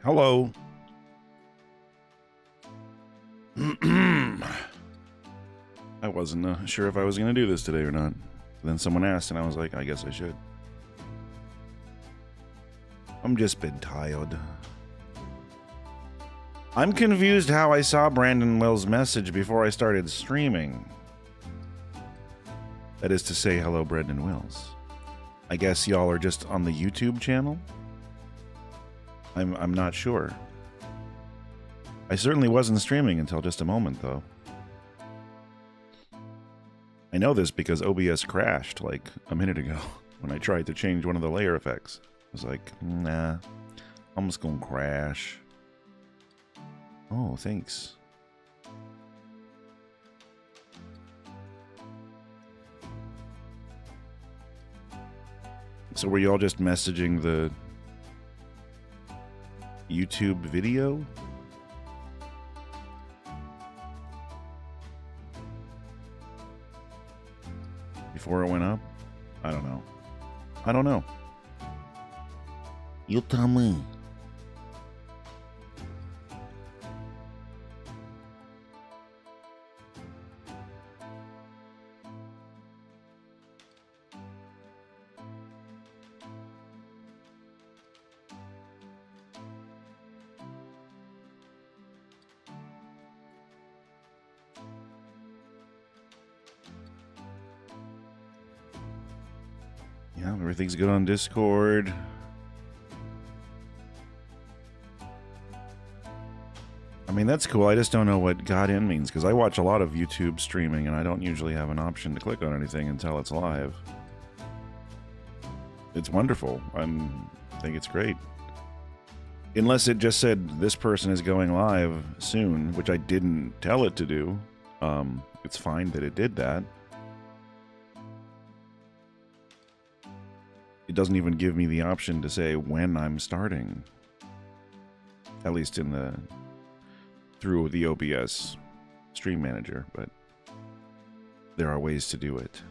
Hello. I wasn't sure if I was going to do this today or not. Then someone asked, and I was like, I guess I should. I'm just been tired. I'm confused how I saw Brandon Will's message before I started streaming. That is to say, hello, Brandon Wills. I guess y'all are just on the YouTube channel? I'm not sure. I certainly wasn't streaming until just a moment, though. I know this because OBS crashed like a minute ago when I tried to change one of the layer effects. I was like, nah, I'm just gonna crash. Oh, thanks. So were y'all just messaging the YouTube video? Before it went up? I don't know. I don't know. You tell me. Yeah, everything's good on Discord. I mean, that's cool. I just don't know what got in means, because I watch a lot of YouTube streaming, and I don't usually have an option to click on anything until it's live. It's wonderful. I think it's great. Unless it just said, this person is going live soon, which I didn't tell it to do. It's fine that it did that. It doesn't even give me the option to say when I'm starting. At least in the through the OBS stream manager, but there are ways to do it.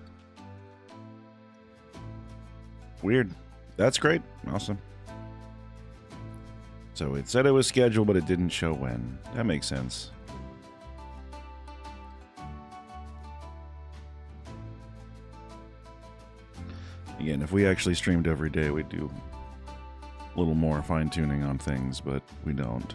Weird. That's great. Awesome. So it said it was scheduled, but it didn't show when. That makes sense. Again, if we actually streamed every day, we'd do a little more fine-tuning on things, but we don't.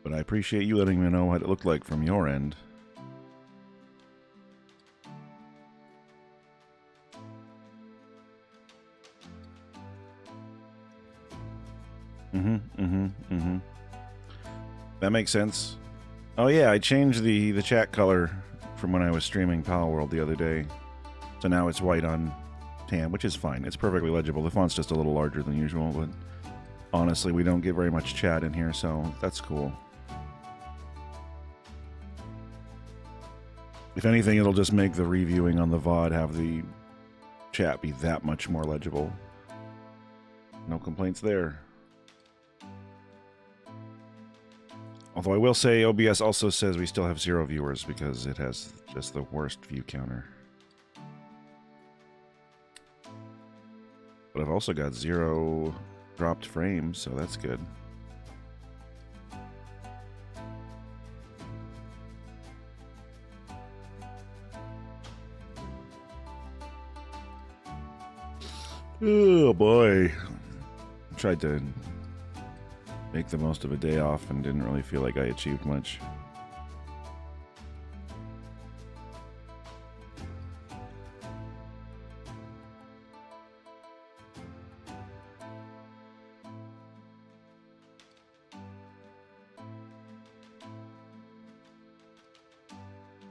But I appreciate you letting me know what it looked like from your end. That makes sense. Oh yeah, I changed the chat color from when I was streaming Power World the other day. So now it's white on tan, which is fine. It's perfectly legible. The font's just a little larger than usual, but honestly, we don't get very much chat in here, so that's cool. If anything, it'll just make the reviewing on the VOD have the chat be that much more legible. No complaints there. Although I will say OBS also says we still have 0 viewers because it has just the worst view counter. But I've also got 0 dropped frames, so that's good. Oh boy. I tried to make the most of a day off and didn't really feel like I achieved much.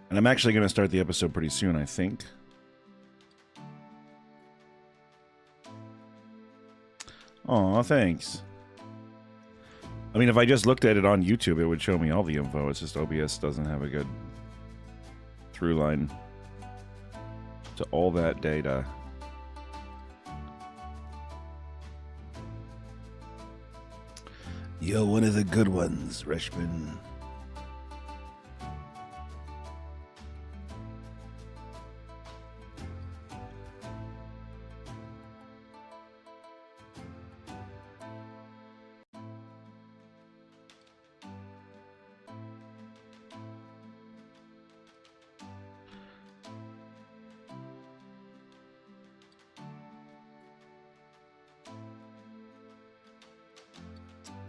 And I'm actually going to start the episode pretty soon, I think. Aw, thanks. I mean, if I just looked at it on YouTube, it would show me all the info. It's just OBS doesn't have a good through line to all that data. You're one of the good ones, Reshman.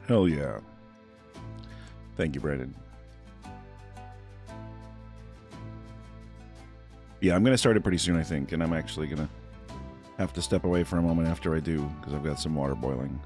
Hell yeah. Thank you, Brandon. Yeah, I'm going to start it pretty soon, I think, and I'm actually going to have to step away for a moment after I do, because I've got some water boiling.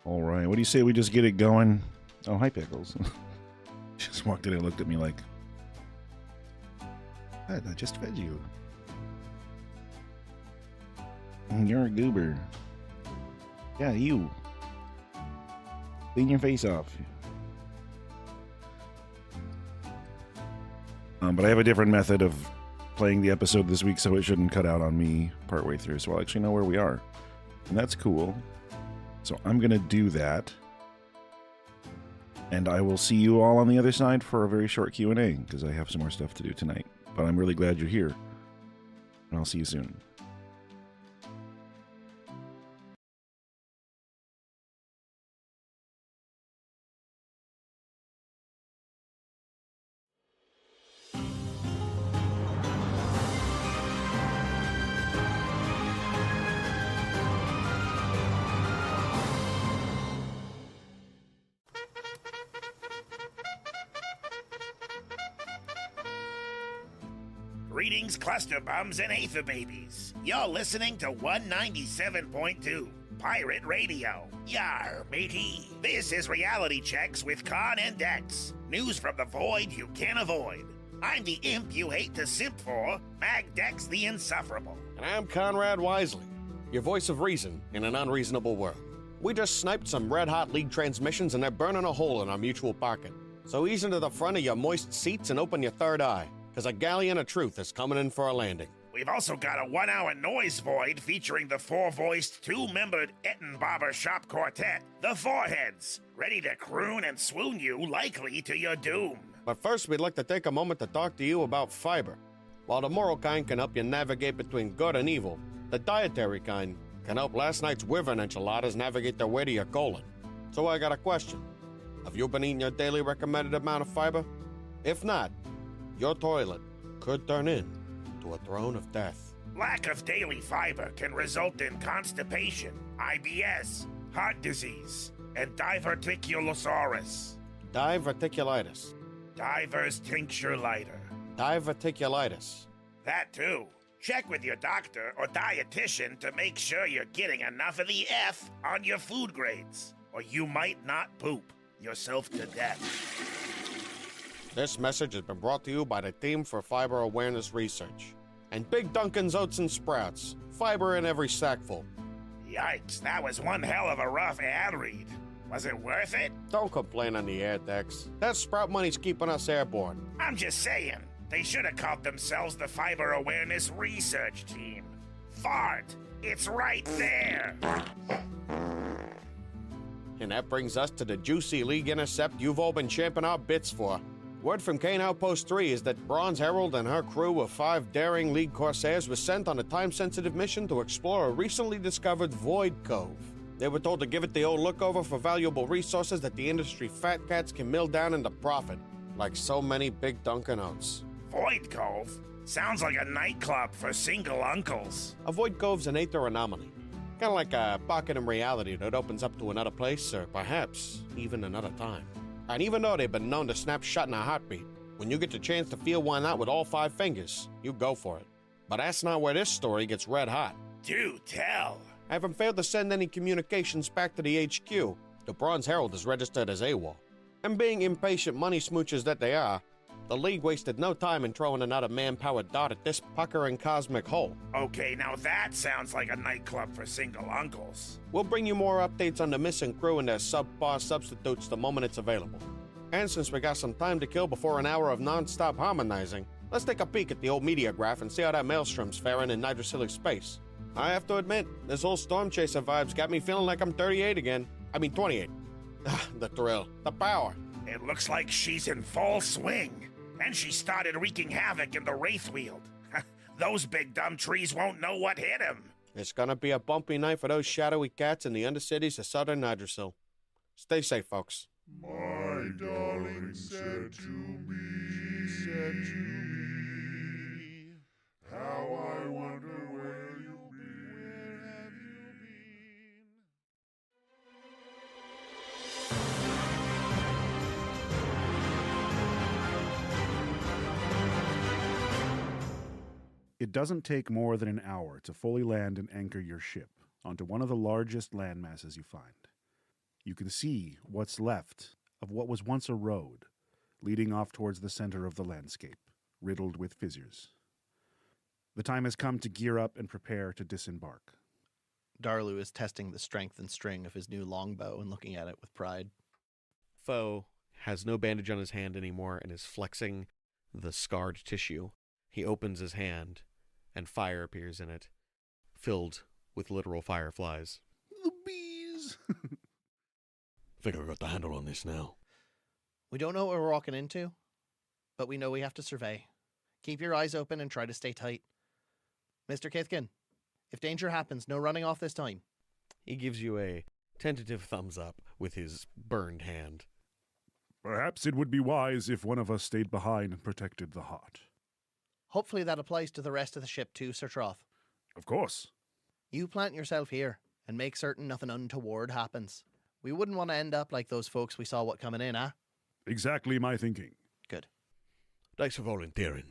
All right, what do you say we just get it going? Oh, hi, Pickles. Just walked in and looked at me like, I just fed you. You're a goober. Yeah, you. Clean your face off. But I have a different method of playing the episode this week, so it shouldn't cut out on me partway through, so I'll actually know where we are. And that's cool. So I'm going to do that. And I will see you all on the other side for a very short Q&A, because I have some more stuff to do tonight. But I'm really glad you're here. And I'll see you soon. Greetings, cluster bums and aether babies. You're listening to 197.2 Pirate Radio. Yar, matey. This is Reality Checks with Con and Dex. News from the void you can't avoid. I'm the imp you hate to simp for, Mag Dex the Insufferable. And I'm Conrad Wisely, your voice of reason in an unreasonable world. We just sniped some red-hot League transmissions and they're burning a hole in our mutual pocket. So ease into the front of your moist seats and open your third eye, because a galleon of truth is coming in for a landing. We've also got a 1-hour noise void featuring the 4-voiced, 2-membered Ettenbobber Shop Quartet, the Foreheads, ready to croon and swoon you likely to your doom. But first, we'd like to take a moment to talk to you about fiber. While the moral kind can help you navigate between good and evil, the dietary kind can help last night's wyvern enchiladas navigate their way to your colon. So I got a question. Have you been eating your daily recommended amount of fiber? If not, your toilet could turn into a throne of death. Lack of daily fiber can result in constipation, IBS, heart disease, and diverticulosaurus. Diverticulitis. Diverstincturelitis. Diverticulitis. That too. Check with your doctor or dietitian to make sure you're getting enough of the F on your food grades, or you might not poop yourself to death. This message has been brought to you by the Team for Fiber Awareness Research. And Big Dunkin's Oats and Sprouts. Fiber in every sackful. Yikes, that was one hell of a rough ad read. Was it worth it? Don't complain on the air, Dex. That Sprout money's keeping us airborne. I'm just saying, they should have called themselves the Fiber Awareness Research Team. Fart, it's right there. And that brings us to the juicy League intercept you've all been champing our bits for. Word from Kane Outpost 3 is that Bronze Herald and her crew of 5 daring League Corsairs was sent on a time-sensitive mission to explore a recently discovered Void Cove. They were told to give it the old look-over for valuable resources that the industry fat cats can mill down into profit, like so many Big Dunkin' Oats. Void Cove? Sounds like a nightclub for single uncles. A Void Cove's an aether anomaly. Kind of like a pocket in reality that opens up to another place, or perhaps even another time. And even though they've been known to snap shut in a heartbeat, when you get the chance to feel one out with all 5 fingers, you go for it. But that's not where this story gets red hot. Do tell. Having failed to send any communications back to the HQ, the Bronze Herald is registered as AWOL. And being impatient money smoochers that they are, the League wasted no time in throwing another man-powered dart at this puckering cosmic hole. Okay, now that sounds like a nightclub for single uncles. We'll bring you more updates on the missing crew and their subpar substitutes the moment it's available. And since we got some time to kill before an hour of non-stop harmonizing, let's take a peek at the old media graph and see how that maelstrom's faring in nitrosilic space. I have to admit, this whole Storm Chaser vibes got me feeling like I'm 38 again. I mean 28. The thrill, the power, It looks like she's in full swing, and she started wreaking havoc in the Wraithfield. Those big dumb trees won't know what hit him. It's gonna be a bumpy night for those shadowy cats in the undercities of southern Yggdrasil. Stay safe, folks. My darling said to me, how I wonder where you've been, where have you been? It doesn't take more than an hour to fully land and anchor your ship onto one of the largest land masses you find. You can see what's left of what was once a road leading off towards the center of the landscape, riddled with fissures. The time has come to gear up and prepare to disembark. Darlu is testing the strength and string of his new longbow and looking at it with pride. Foe has no bandage on his hand anymore and is flexing the scarred tissue. He opens his hand, and fire appears in it, filled with literal fireflies. The bees! I think I've got the handle on this now. We don't know what we're walking into, but we know we have to survey. Keep your eyes open and try to stay tight. Mr. Kithkin, if danger happens, no running off this time. He gives you a tentative thumbs up with his burned hand. Perhaps it would be wise if one of us stayed behind and protected the heart. Hopefully that applies to the rest of the ship too, Sir Troth. Of course. You plant yourself here and make certain nothing untoward happens. We wouldn't want to end up like those folks we saw what coming in, huh? Exactly my thinking. Good. Thanks for volunteering.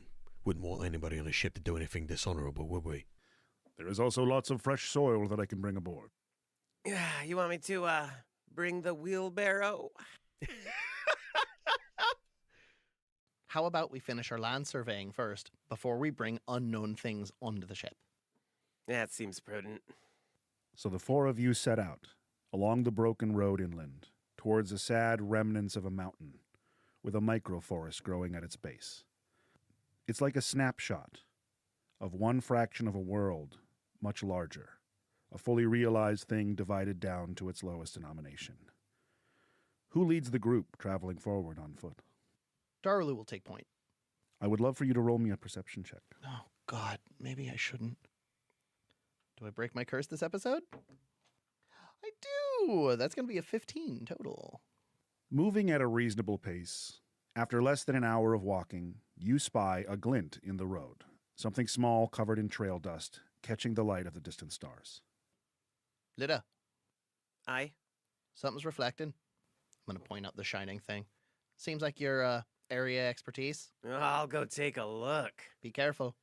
Wouldn't want anybody on a ship to do anything dishonorable, would we? There is also lots of fresh soil that I can bring aboard. You want me to, bring the wheelbarrow? How about we finish our land surveying first before we bring unknown things onto the ship? That seems prudent. So the four of you set out, along the broken road inland, towards the sad remnants of a mountain, with a microforest growing at its base. It's like a snapshot of one fraction of a world much larger, a fully realized thing divided down to its lowest denomination. Who leads the group traveling forward on foot? Darlu will take point. I would love for you to roll me a perception check. Oh, God, maybe I shouldn't. Do I break my curse this episode? I do! That's going to be a 15 total. Moving at a reasonable pace, after less than an hour of walking, you spy a glint in the road, something small covered in trail dust, catching the light of the distant stars. Lida, Aye? something's reflecting. I'm going to point out the shining thing. Seems like your area expertise. I'll go take a look. Be careful.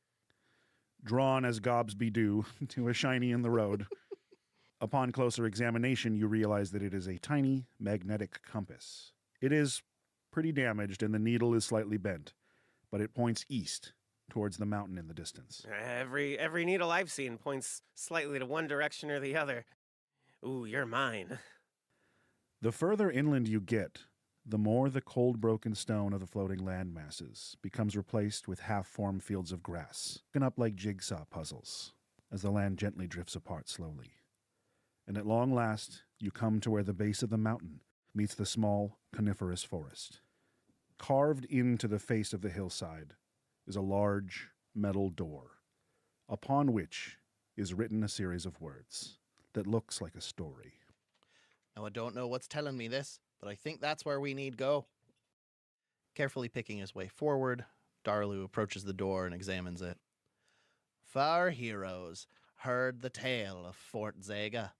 Drawn as gobs be due to a shiny in the road. Upon closer examination, you realize that it is a tiny magnetic compass. It is pretty damaged and the needle is slightly bent, but it points east towards the mountain in the distance. Every needle I've seen points slightly to one direction or the other. Ooh, you're mine. The further inland you get, the more the cold broken stone of the floating land masses becomes replaced with half-formed fields of grass, broken up like jigsaw puzzles, as the land gently drifts apart slowly. And at long last, you come to where the base of the mountain meets the small coniferous forest. Carved into the face of the hillside is a large metal door, upon which is written a series of words that looks like a story. Now, I don't know what's telling me this, but I think that's where we need go. Carefully picking his way forward, Darlu approaches the door and examines it. Far heroes heard the tale of Fort Zega.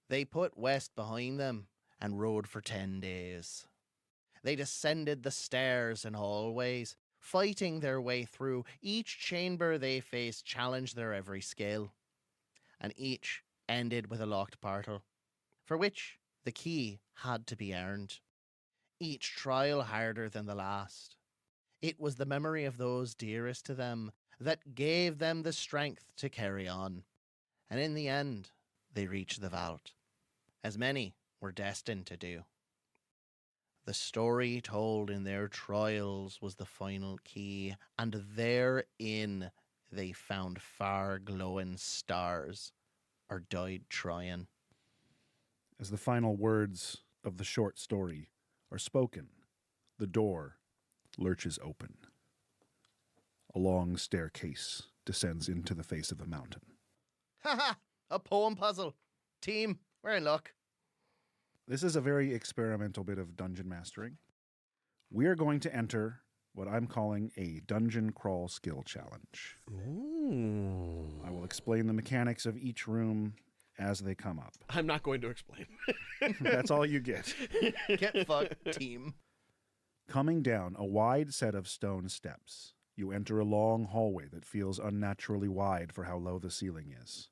They put west behind them and rode for 10 days. They descended the stairs and hallways, fighting their way through. Each chamber they faced challenged their every skill, and each ended with a locked portal, for which the key had to be earned. Each trial harder than the last. It was the memory of those dearest to them that gave them the strength to carry on. And in the end, they reached the vault, as many were destined to do. The story told in their trials was the final key, and therein they found far glowing stars, or died trying. As the final words of the short story are spoken The door lurches open. A long staircase descends into the face of the mountain. Haha! A poem puzzle. Team, we're in luck. This is a very experimental bit of dungeon mastering. We are going to enter what I'm calling a dungeon crawl skill challenge. Ooh. I will explain the mechanics of each room as they come up. I'm not going to explain. That's all you get. Get fucked, team. Coming down a wide set of stone steps, you enter a long hallway that feels unnaturally wide for how low the ceiling is.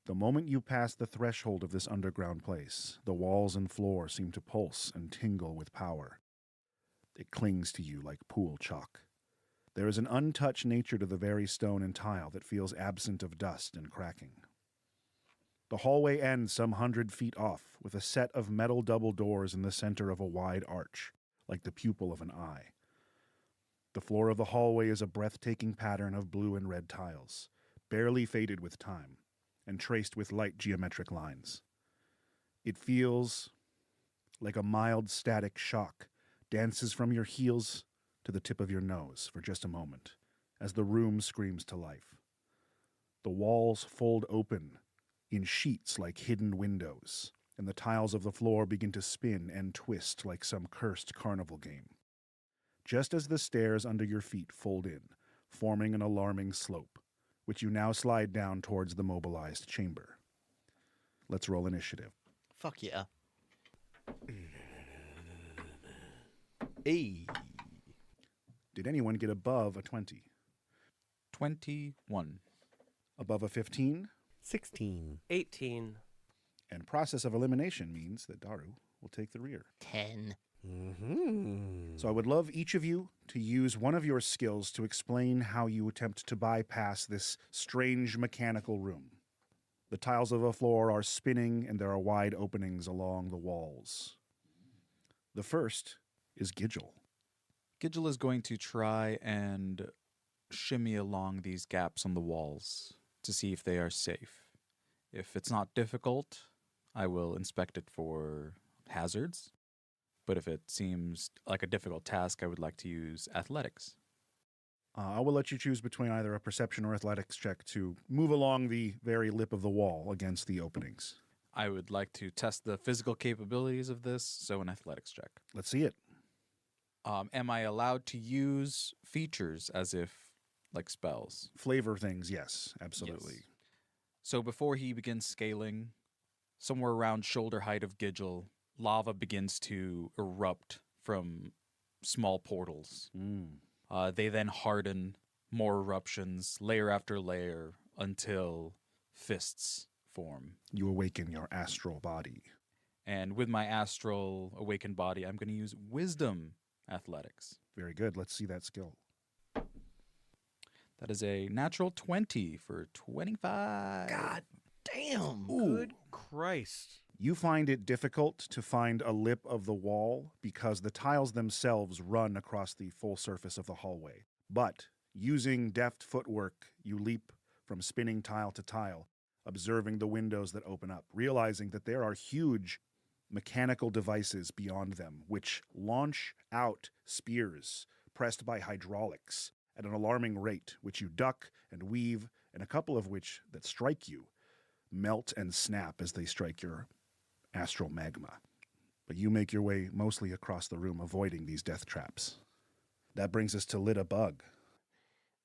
The moment you pass the threshold of this underground place, the walls and floor seem to pulse and tingle with power. It clings to you like pool chalk. There is an untouched nature to the very stone and tile that feels absent of dust and cracking. The hallway ends some 100 feet off, with a set of metal double doors in the center of a wide arch, like the pupil of an eye. The floor of the hallway is a breathtaking pattern of blue and red tiles, barely faded with time, and traced with light geometric lines. It feels like a mild static shock dances from your heels to the tip of your nose for just a moment, as the room screams to life. The walls fold open in sheets like hidden windows, and the tiles of the floor begin to spin and twist like some cursed carnival game. Just as the stairs under your feet fold in, forming an alarming slope, which you now slide down towards the mobilized chamber. Let's roll initiative. Fuck yeah. Hey. Did anyone get above a 20? 21. Above a 15? 16. 18. And process of elimination means that Daru will take the rear. 10. Mm-hmm. So I would love each of you to use one of your skills to explain how you attempt to bypass this strange mechanical room. The tiles of the floor are spinning and there are wide openings along the walls. The first is Gidgel. Gidgel is going to try and shimmy along these gaps on the walls to see if they are safe. If it's not difficult, I will inspect it for hazards. But if it seems like a difficult task, I would like to use athletics. I will let you choose between either a perception or athletics check to move along the very lip of the wall against the openings. I would like to test the physical capabilities of this, so an athletics check. Let's see it. Am I allowed to use features as if, like spells? Flavor things, yes, absolutely. Yes. So before he begins scaling, somewhere around shoulder height of Gidgel, lava begins to erupt from small portals. They then harden, more eruptions, layer after layer, until fists form. You awaken your astral body. And with my astral awakened body, I'm going to use wisdom athletics. Very good. Let's see that skill. That is a natural 20 for 25. God damn. Good Christ. You find it difficult to find a lip of the wall because the tiles themselves run across the full surface of the hallway. But using deft footwork, you leap from spinning tile to tile, observing the windows that open up, realizing that there are huge mechanical devices beyond them which launch out spears pressed by hydraulics at an alarming rate, which you duck and weave, and a couple of which that strike you melt and snap as they strike your astral magma. But you make your way mostly across the room, avoiding these death traps. That brings us to Lit a Bug.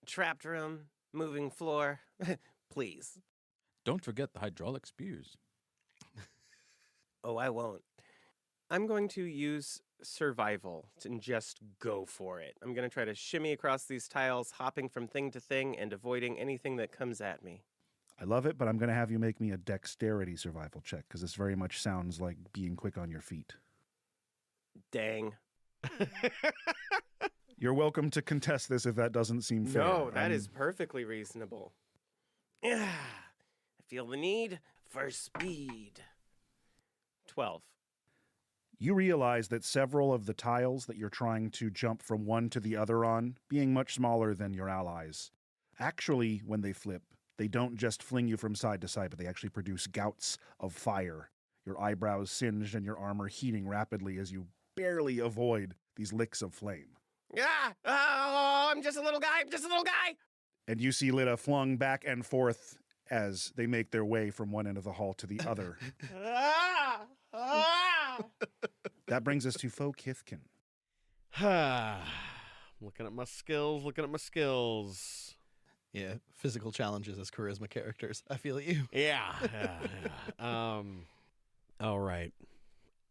Trapped room, moving floor. Please. Don't forget the hydraulic spears. Oh, I won't. I'm going to use survival and just go for it. I'm going to try to shimmy across these tiles, hopping from thing to thing and avoiding anything that comes at me. I love it, but I'm going to have you make me a dexterity survival check, because this very much sounds like being quick on your feet. Dang. You're welcome to contest this if that doesn't seem fair. No, that is perfectly reasonable. Yeah, I feel the need for speed. 12. You realize that several of the tiles that you're trying to jump from one to the other on, being much smaller than your allies, actually, when they flip, they don't just fling you from side to side, but they actually produce gouts of fire. Your eyebrows singed and your armor heating rapidly as you barely avoid these licks of flame. Ah! Oh, I'm just a little guy. I'm just a little guy. And you see Lita flung back and forth as they make their way from one end of the hall to the other. Ah! Ah! That brings us to Fo Kithkin. Looking at my skills. Yeah, physical challenges as charisma characters. I feel you. Yeah. All right.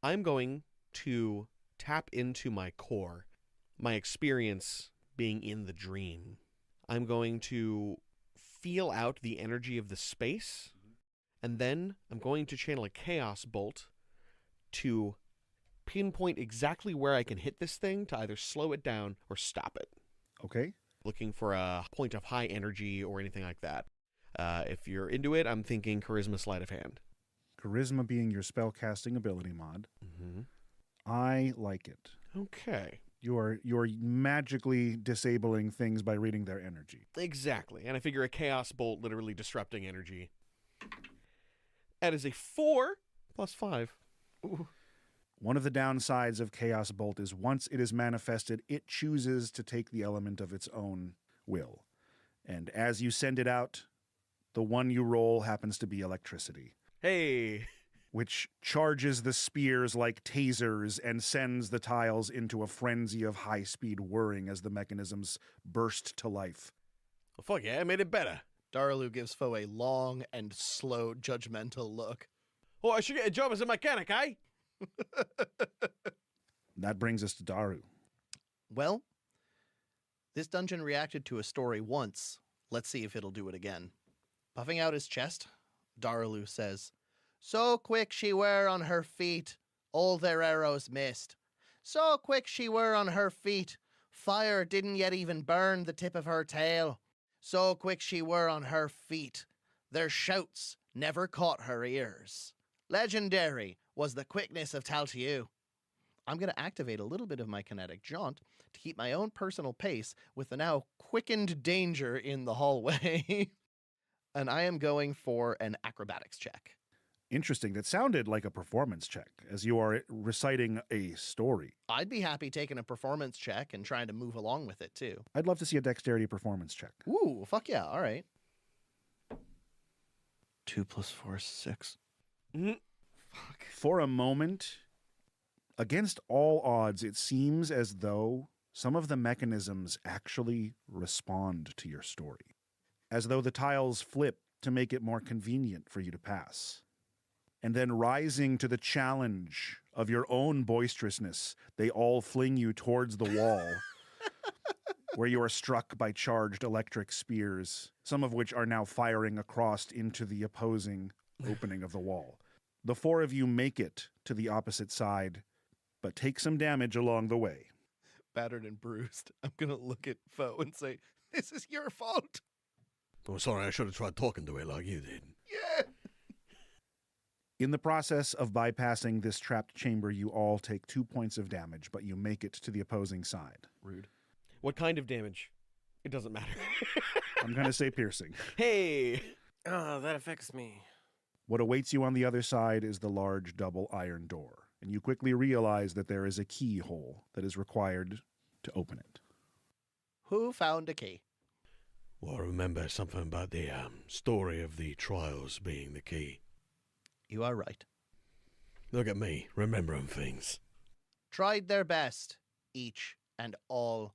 I'm going to tap into my core, my experience being in the dream. I'm going to feel out the energy of the space, and then I'm going to channel a chaos bolt to pinpoint exactly where I can hit this thing to either slow it down or stop it. Okay. Looking for a point of high energy or anything like that. If you're into it, I'm thinking charisma sleight of hand. Charisma being your spellcasting ability mod. Mm-hmm. I like it. Okay. You're magically disabling things by reading their energy. Exactly. And I figure a chaos bolt literally disrupting energy. That is a 4 plus 5. Ooh. One of the downsides of Chaos Bolt is once it is manifested, it chooses to take the element of its own will. And as you send it out, the one you roll happens to be electricity, Hey. which charges the spears like tasers and sends the tiles into a frenzy of high-speed whirring as the mechanisms burst to life. Well, fuck yeah, I made it better. Darlu gives Foe a long and slow, judgmental look. Oh, I should get a job as a mechanic, eh? That brings us to Daru. Well, this dungeon reacted to a story once. Let's see if it'll do it again. Puffing out his chest, Darlu says, "So quick she were on her feet, all their arrows missed. So quick she were on her feet, fire didn't yet even burn the tip of her tail. So quick she were on her feet, their shouts never caught her ears. Legendary was the quickness of Taltiu." I'm going to activate a little bit of my kinetic jaunt to keep my own personal pace with the now quickened danger in the hallway. And I am going for an acrobatics check. Interesting. That sounded like a performance check, as you are reciting a story. I'd be happy taking a performance check and trying to move along with it, too. I'd love to see a dexterity performance check. Ooh, fuck yeah. All right. 2 + 4 is 6. Mm-hmm. Fuck. For a moment, against all odds, it seems as though some of the mechanisms actually respond to your story. As though the tiles flip to make it more convenient for you to pass. And then rising to the challenge of your own boisterousness, they all fling you towards the wall, where you are struck by charged electric spears, some of which are now firing across into the opposing opening of the wall. The 4 of you make it to the opposite side, but take some damage along the way. Battered and bruised. I'm going to look at Foe and say, "This is your fault." Oh, sorry, I should have tried talking to it like you did. Yeah. In the process of bypassing this trapped chamber, you all take 2 points of damage, but you make it to the opposing side. Rude. What kind of damage? It doesn't matter. I'm going to say piercing. Hey. Oh, that affects me. What awaits you on the other side is the large double iron door, and you quickly realize that there is a keyhole that is required to open it. Who found a key? Well, I remember something about the story of the trials being the key. You are right. Look at me, remembering things. Tried their best, each and all.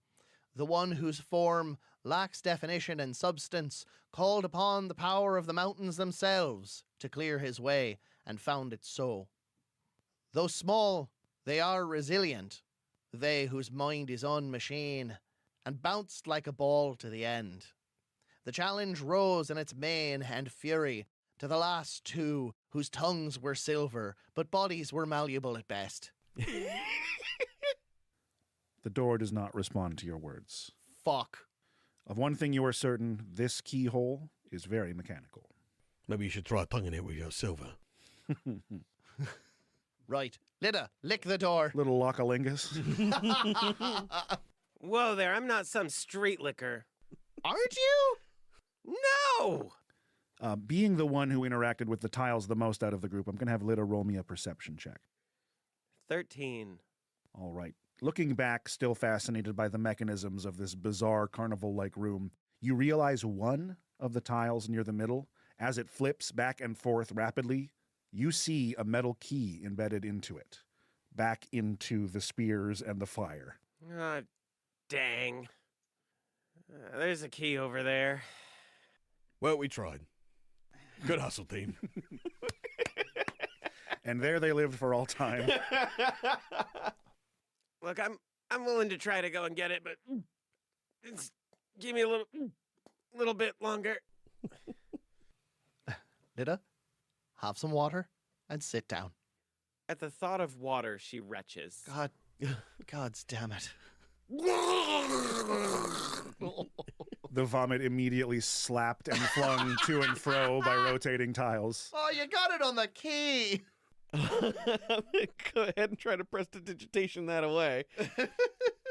The one whose form lacks definition and substance called upon the power of the mountains themselves to clear his way, and found it so. Though small, they are resilient, they whose mind is on machine, and bounced like a ball to the end. The challenge rose in its mane and fury to the last 2, whose tongues were silver, but bodies were malleable at best. The door does not respond to your words. Fuck. Of one thing you are certain, this keyhole is very mechanical. Maybe you should try tonguing it with your silver. Right. Lida, lick the door. Little lockalingus. Whoa there, I'm not some street licker. Aren't you? No! Being the one who interacted with the tiles the most out of the group, I'm going to have Lida roll me a perception check. 13. All right. Looking back, still fascinated by the mechanisms of this bizarre carnival-like room, you realize one of the tiles near the middle, as it flips back and forth rapidly, you see a metal key embedded into it, back into the spears and the fire. Ah, dang. There's a key over there. Well, we tried. Good hustle, team. And there they lived for all time. Look, I'm willing to try to go and get it, but just give me a little bit longer. Nida, have some water and sit down. At the thought of water, she retches. God's damn it. The vomit immediately slapped and flung to and fro by rotating tiles. Oh, you got it on the key. Go ahead and try to prestidigitation that away.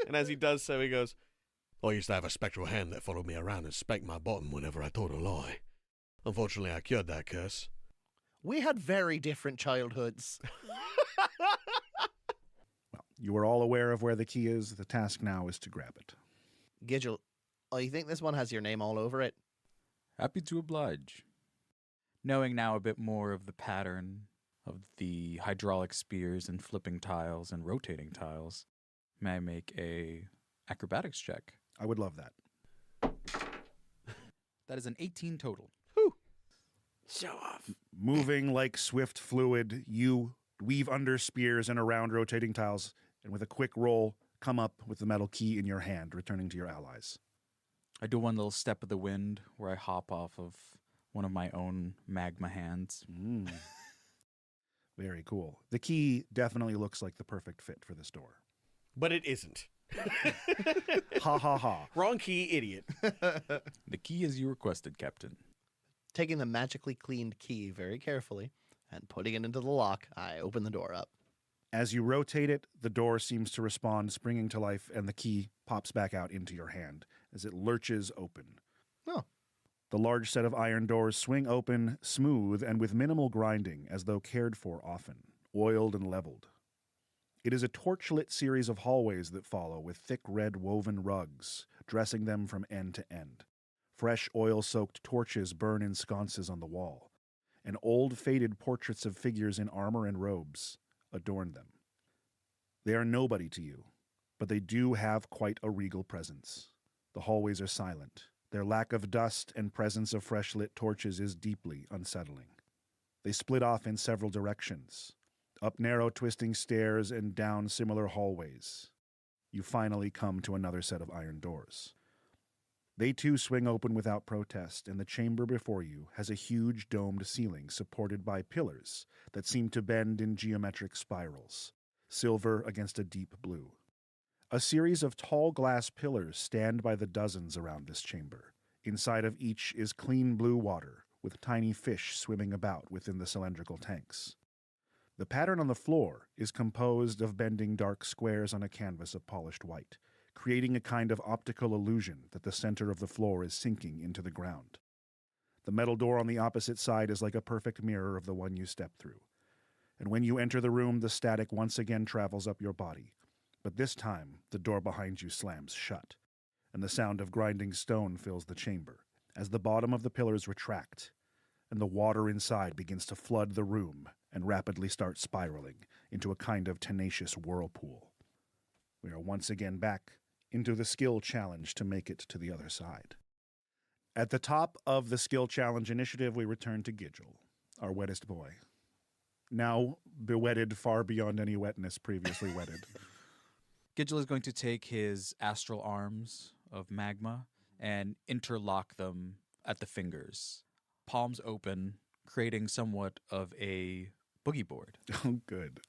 And as he does so, he goes, I used to have a spectral hand that followed me around and spanked my bottom whenever I told a lie. Unfortunately, I cured that curse. We had very different childhoods. Well, you are all aware of where the key is. The task now is to grab it. Gidgel, I think this one has your name all over it. Happy to oblige. Knowing now a bit more of the pattern of the hydraulic spears and flipping tiles and rotating tiles, may I make a acrobatics check? I would love that. That is an 18 total. Show off. Moving like swift fluid, you weave under spears and around rotating tiles, and with a quick roll, come up with the metal key in your hand, returning to your allies. I do one little step of the wind where I hop off of one of my own magma hands. Very cool. The key definitely looks like the perfect fit for this door. But it isn't. Ha ha ha. Wrong key, idiot. The key as you requested, Captain. Taking the magically cleaned key very carefully and putting it into the lock, I open the door up. As you rotate it, the door seems to respond, springing to life, and the key pops back out into your hand as it lurches open. Oh. The large set of iron doors swing open, smooth and with minimal grinding, as though cared for often, oiled and leveled. It is a torch-lit series of hallways that follow, with thick red woven rugs, dressing them from end to end. Fresh oil-soaked torches burn in sconces on the wall, and old faded portraits of figures in armor and robes adorn them. They are nobody to you, but they do have quite a regal presence. The hallways are silent. Their lack of dust and presence of fresh-lit torches is deeply unsettling. They split off in several directions, up narrow twisting stairs and down similar hallways. You finally come to another set of iron doors. They too swing open without protest, and the chamber before you has a huge domed ceiling supported by pillars that seem to bend in geometric spirals, silver against a deep blue. A series of tall glass pillars stand by the dozens around this chamber. Inside of each is clean blue water, with tiny fish swimming about within the cylindrical tanks. The pattern on the floor is composed of bending dark squares on a canvas of polished white, creating a kind of optical illusion that the center of the floor is sinking into the ground. The metal door on the opposite side is like a perfect mirror of the one you step through. And when you enter the room, the static once again travels up your body. But this time, the door behind you slams shut, and the sound of grinding stone fills the chamber, as the bottom of the pillars retract, and the water inside begins to flood the room and rapidly start spiraling into a kind of tenacious whirlpool. We are once again back into the skill challenge to make it to the other side. At the top of the skill challenge initiative, we return to Gidgel, our wettest boy. Now bewetted far beyond any wetness previously wetted. Gidgel is going to take his astral arms of magma and interlock them at the fingers, palms open, creating somewhat of a boogie board. Oh, good.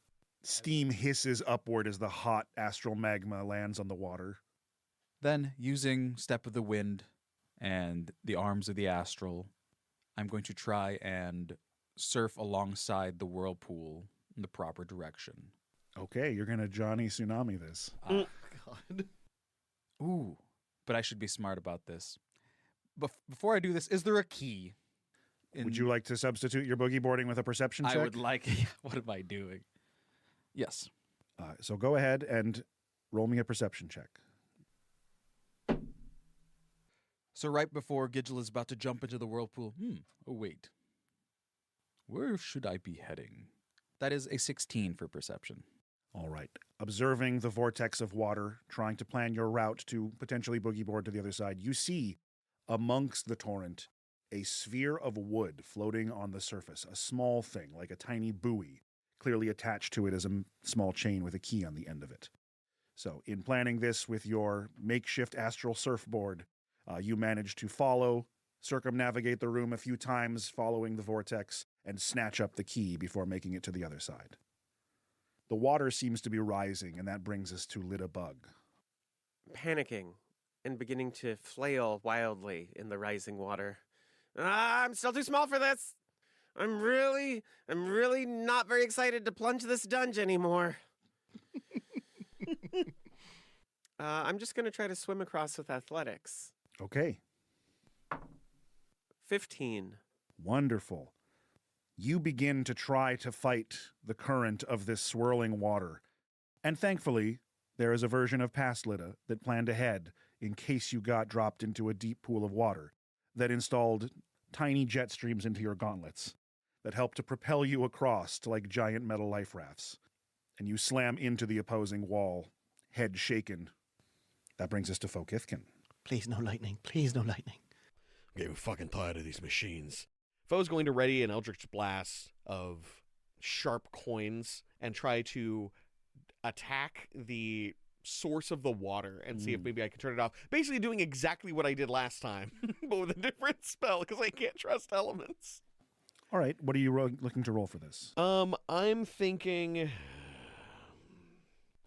Steam hisses upward as the hot astral magma lands on the water. Then, using Step of the Wind and the arms of the astral, I'm going to try and surf alongside the whirlpool in the proper direction. Okay, you're going to Johnny Tsunami this. God. Ooh, but I should be smart about this. Before I do this, is there a key? Would you like to substitute your boogie boarding with a perception check? I would like... What am I doing? Yes. So go ahead and Roll me a perception check. So right before Gidgel is about to jump into the whirlpool, oh wait. Where should I be heading? That is a 16 for perception. All right. Observing the vortex of water, trying to plan your route to potentially boogie board to the other side, you see amongst the torrent a sphere of wood floating on the surface, a small thing like a tiny buoy. Clearly attached to it is a small chain with a key on the end of it. So in planning this with your makeshift astral surfboard, you manage to circumnavigate the room a few times following the vortex, and snatch up the key before making it to the other side. The water seems to be rising, and that brings us to Lidabug. Panicking and beginning to flail wildly in the rising water. I'm still too small for this. I'm really not very excited to plunge this dungeon anymore. I'm just going to try to swim across with athletics. Okay. 15. Wonderful. You begin to try to fight the current of this swirling water. And thankfully, there is a version of Past Lida that planned ahead in case you got dropped into a deep pool of water, that installed tiny jet streams into your gauntlets that help to propel you across to like giant metal life rafts. And you slam into the opposing wall, head shaken. That brings us to Fokithkin. Please no lightning. Please no lightning. I'm getting fucking tired of these machines. Foe's going to ready an Eldritch Blast of sharp coins and try to attack the source of the water and see if maybe I can turn it off. Basically doing exactly what I did last time, but with a different spell because I can't trust elements. All right, what are you looking to roll for this? I'm thinking,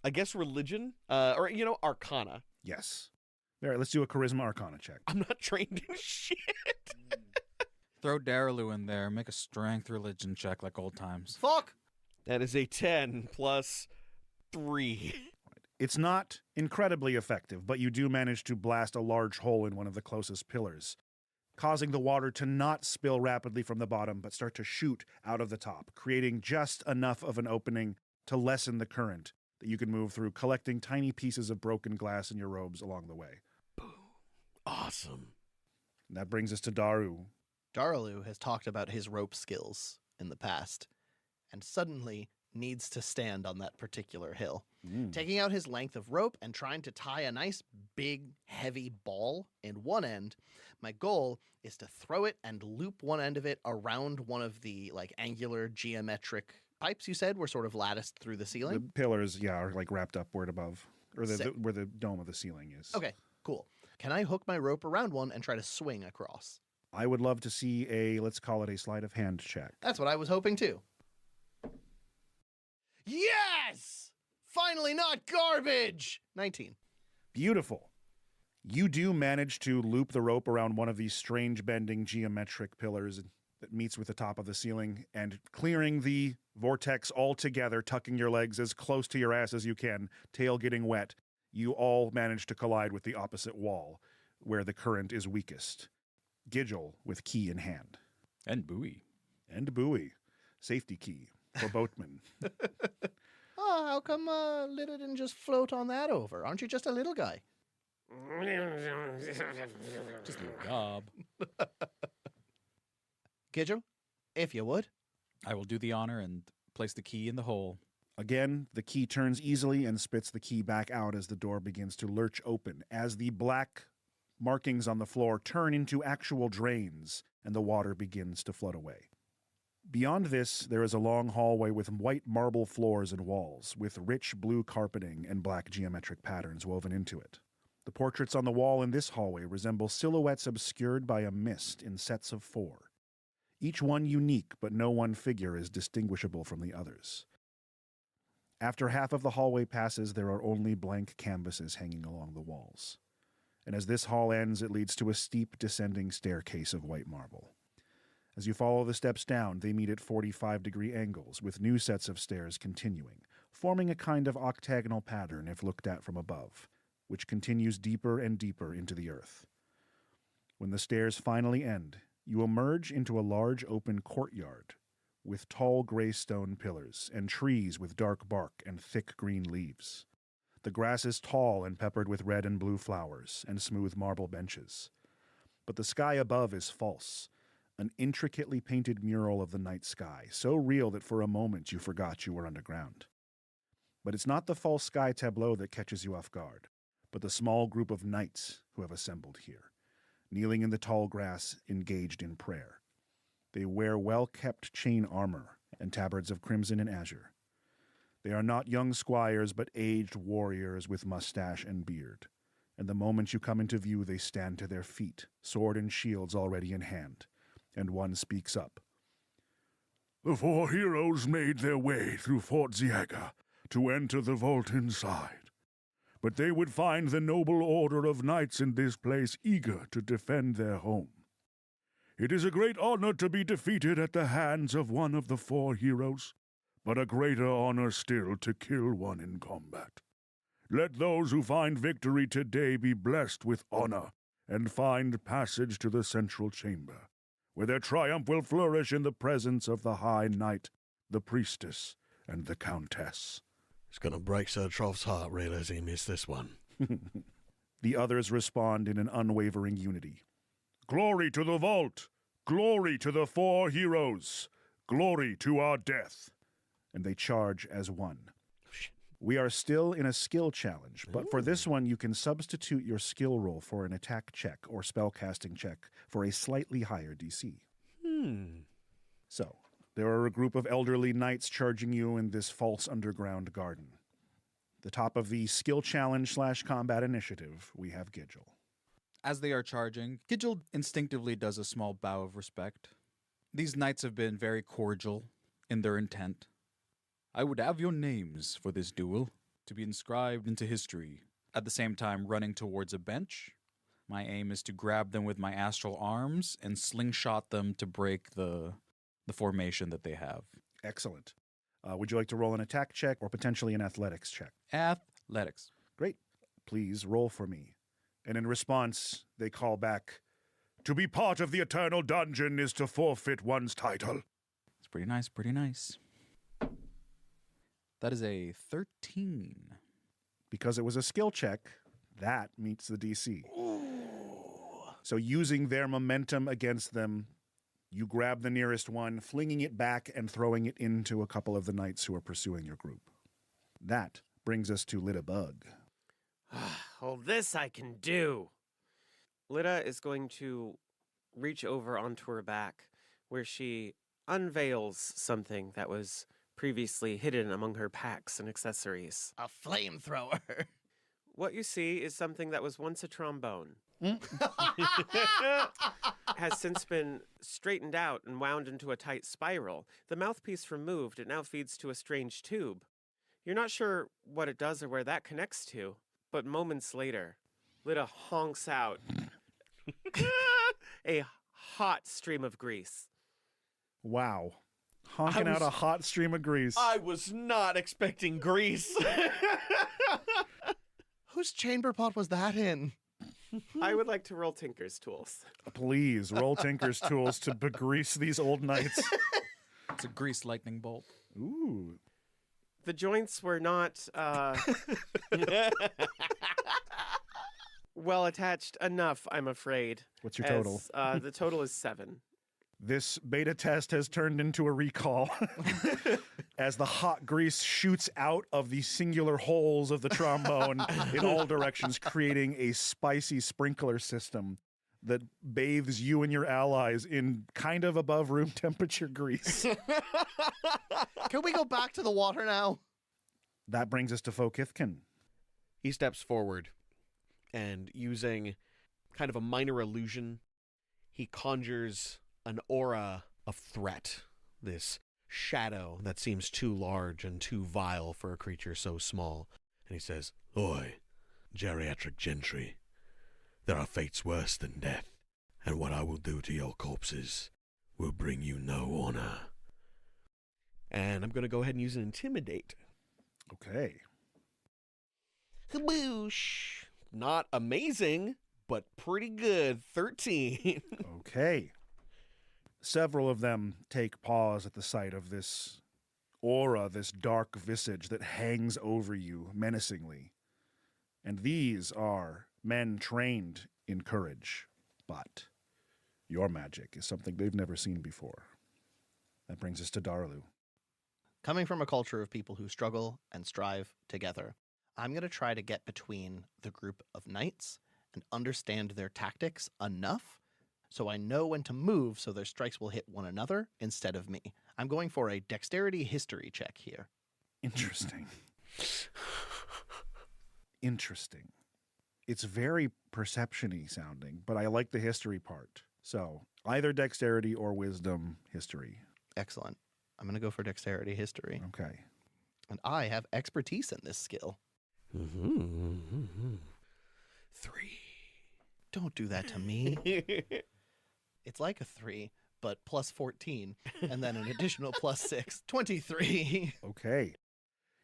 I guess religion, or Arcana. Yes. All right, let's do a Charisma Arcana check. I'm not trained in shit. Throw Daralu in there. Make a strength religion check like old times. Fuck! That is a 10 plus 3. It's not incredibly effective, but you do manage to blast a large hole in one of the closest pillars, causing the water to not spill rapidly from the bottom, but start to shoot out of the top, creating just enough of an opening to lessen the current that you can move through, collecting tiny pieces of broken glass in your robes along the way. Awesome. And that brings us to Daru. Daralu has talked about his rope skills in the past, and suddenly needs to stand on that particular hill. Taking out his length of rope and trying to tie a nice, big, heavy ball in one end, my goal is to throw it and loop one end of it around one of the angular geometric pipes you said were sort of latticed through the ceiling. The pillars, are wrapped upward above, or where the dome of the ceiling is. Okay, cool. Can I hook my rope around one and try to swing across? I would love to see let's call it a sleight of hand check. That's what I was hoping too. Yes! Finally not garbage! 19. Beautiful. You do manage to loop the rope around one of these strange bending geometric pillars that meets with the top of the ceiling, and clearing the vortex altogether, tucking your legs as close to your ass as you can, tail getting wet, you all manage to collide with the opposite wall, where the current is weakest. Gidgel with key in hand. And buoy. And buoy. Safety key for boatmen. Oh, how come Lida didn't just float on that over? Aren't you just a little guy? Just a gob. Gidgel, if you would. I will do the honor and place the key in the hole. Again, the key turns easily and spits the key back out as the door begins to lurch open, as the black markings on the floor turn into actual drains and the water begins to flood away. Beyond this, there is a long hallway with white marble floors and walls, with rich blue carpeting and black geometric patterns woven into it. The portraits on the wall in this hallway resemble silhouettes obscured by a mist in sets of 4. Each one unique, but no one figure is distinguishable from the others. After half of the hallway passes, there are only blank canvases hanging along the walls. And as this hall ends, it leads to a steep descending staircase of white marble. As you follow the steps down, they meet at 45-degree angles, with new sets of stairs continuing, forming a kind of octagonal pattern if looked at from above, which continues deeper and deeper into the earth. When the stairs finally end, you emerge into a large open courtyard with tall gray stone pillars and trees with dark bark and thick green leaves. The grass is tall and peppered with red and blue flowers and smooth marble benches. But the sky above is false, an intricately painted mural of the night sky, so real that for a moment you forgot you were underground. But it's not the false sky tableau that catches you off guard, but the small group of knights who have assembled here, kneeling in the tall grass, engaged in prayer. They wear well-kept chain armor and tabards of crimson and azure. They are not young squires, but aged warriors with mustache and beard. And the moment you come into view, they stand to their feet, sword and shields already in hand. And one speaks up. The 4 heroes made their way through Fort Ziaga to enter the vault inside. But they would find the noble order of knights in this place eager to defend their home. It is a great honor to be defeated at the hands of one of the 4 heroes, but a greater honor still to kill one in combat. Let those who find victory today be blessed with honor and find passage to the central chamber, where their triumph will flourish in the presence of the High Knight, the Priestess, and the Countess. It's gonna break Sir Troff's heart, realize he missed this one. The others respond in an unwavering unity. Glory to the vault! Glory to the 4 heroes! Glory to our death! And they charge as one. We are still in a skill challenge, but for this one you can substitute your skill roll for an attack check or spellcasting check for a slightly higher DC. So, there are a group of elderly knights charging you in this false underground garden. The top of the skill challenge / combat initiative, we have Gidgel. As they are charging, Gidgel instinctively does a small bow of respect. These knights have been very cordial in their intent. I would have your names for this duel to be inscribed into history. At the same time, running towards a bench, my aim is to grab them with my astral arms and slingshot them to break the formation that they have. Excellent. Would you like to roll an attack check or potentially an athletics check? Athletics. Great. Please roll for me. And in response, they call back, To be part of the Eternal Dungeon is to forfeit one's title. It's pretty nice, pretty nice. That is a 13. Because it was a skill check, that meets the DC. So using their momentum against them, you grab the nearest one, flinging it back and throwing it into a couple of the knights who are pursuing your group. That brings us to Lita Bug. Oh, this I can do. Lita is going to reach over onto her back, where she unveils something that was previously hidden among her packs and accessories. A flamethrower. What you see is something that was once a trombone. Has since been straightened out and wound into a tight spiral. The mouthpiece removed, it now feeds to a strange tube. You're not sure what it does or where that connects to, but moments later, Lita honks out a hot stream of grease. Wow. Honking out a hot stream of grease. I was not expecting grease. Whose chamber pot was that in? I would like to roll Tinker's tools. Please, roll Tinker's tools to begrease these old knights. It's a grease lightning bolt. Ooh. The joints were not well attached enough, I'm afraid. What's your total? The total is 7. This beta test has turned into a recall as the hot grease shoots out of the singular holes of the trombone in all directions, creating a spicy sprinkler system that bathes you and your allies in kind of above room temperature grease. Can we go back to the water now? That brings us to Fokithkin. He steps forward and, using kind of a minor illusion, he conjures an aura of threat, this shadow that seems too large and too vile for a creature so small. And he says, Oi, geriatric gentry, there are fates worse than death, and what I will do to your corpses will bring you no honor. And I'm going to go ahead and use an intimidate. Okay. Kaboosh! Not amazing, but pretty good. 13. Okay. Several of them take pause at the sight of this aura, this dark visage that hangs over you menacingly. And these are men trained in courage, but your magic is something they've never seen before. That brings us to Darlu. Coming from a culture of people who struggle and strive together, I'm going to try to get between the group of knights and understand their tactics enough so I know when to move so their strikes will hit one another instead of me. I'm going for a dexterity history check here. Interesting. Interesting. It's very perception-y sounding, but I like the history part. So either dexterity or wisdom history. Excellent. I'm going to go for dexterity history. Okay. And I have expertise in this skill. 3. Don't do that to me. It's like a 3, but plus 14, and then an additional plus 6, 23. Okay.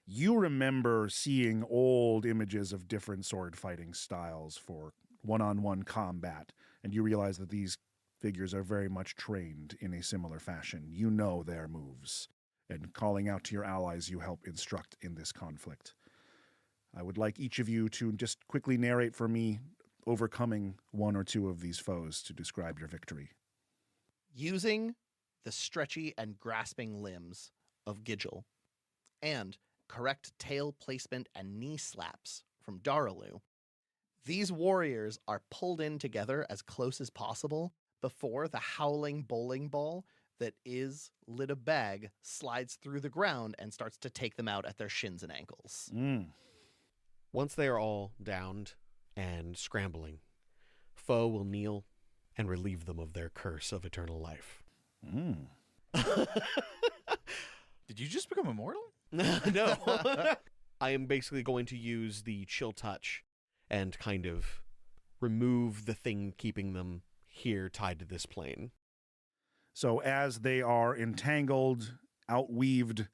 You remember seeing old images of different sword fighting styles for one-on-one combat, and you realize that these figures are very much trained in a similar fashion. You know their moves, and calling out to your allies, you help instruct in this conflict. I would like each of you to just quickly narrate for me overcoming one or two of these foes to describe your victory. Using the stretchy and grasping limbs of Gidgel and correct tail placement and knee slaps from Daralu, these warriors are pulled in together as close as possible before the howling bowling ball that is Lida Bag slides through the ground and starts to take them out at their shins and ankles. Once they are all downed and scrambling, foe will kneel and relieve them of their curse of eternal life. Did you just become immortal? No. I am basically going to use the chill touch and kind of remove the thing keeping them here tied to this plane. So as they are entangled, outweaved,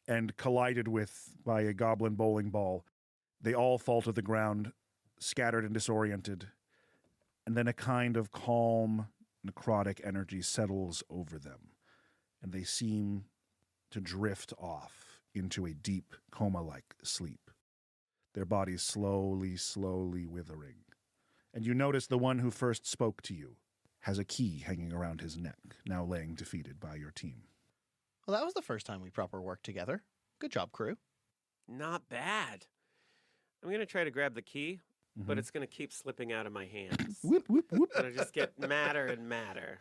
and collided with by a goblin bowling ball, they all fall to the ground, scattered and disoriented, and then a kind of calm, necrotic energy settles over them, and they seem to drift off into a deep, coma-like sleep, their bodies slowly withering. And you notice the one who first spoke to you has a key hanging around his neck, now laying defeated by your team. Well, that was the first time we proper worked together. Good job, crew. Not bad. I'm going to try to grab the key, but it's going to keep slipping out of my hands. Whoop, whoop, whoop. It'll just get madder and madder.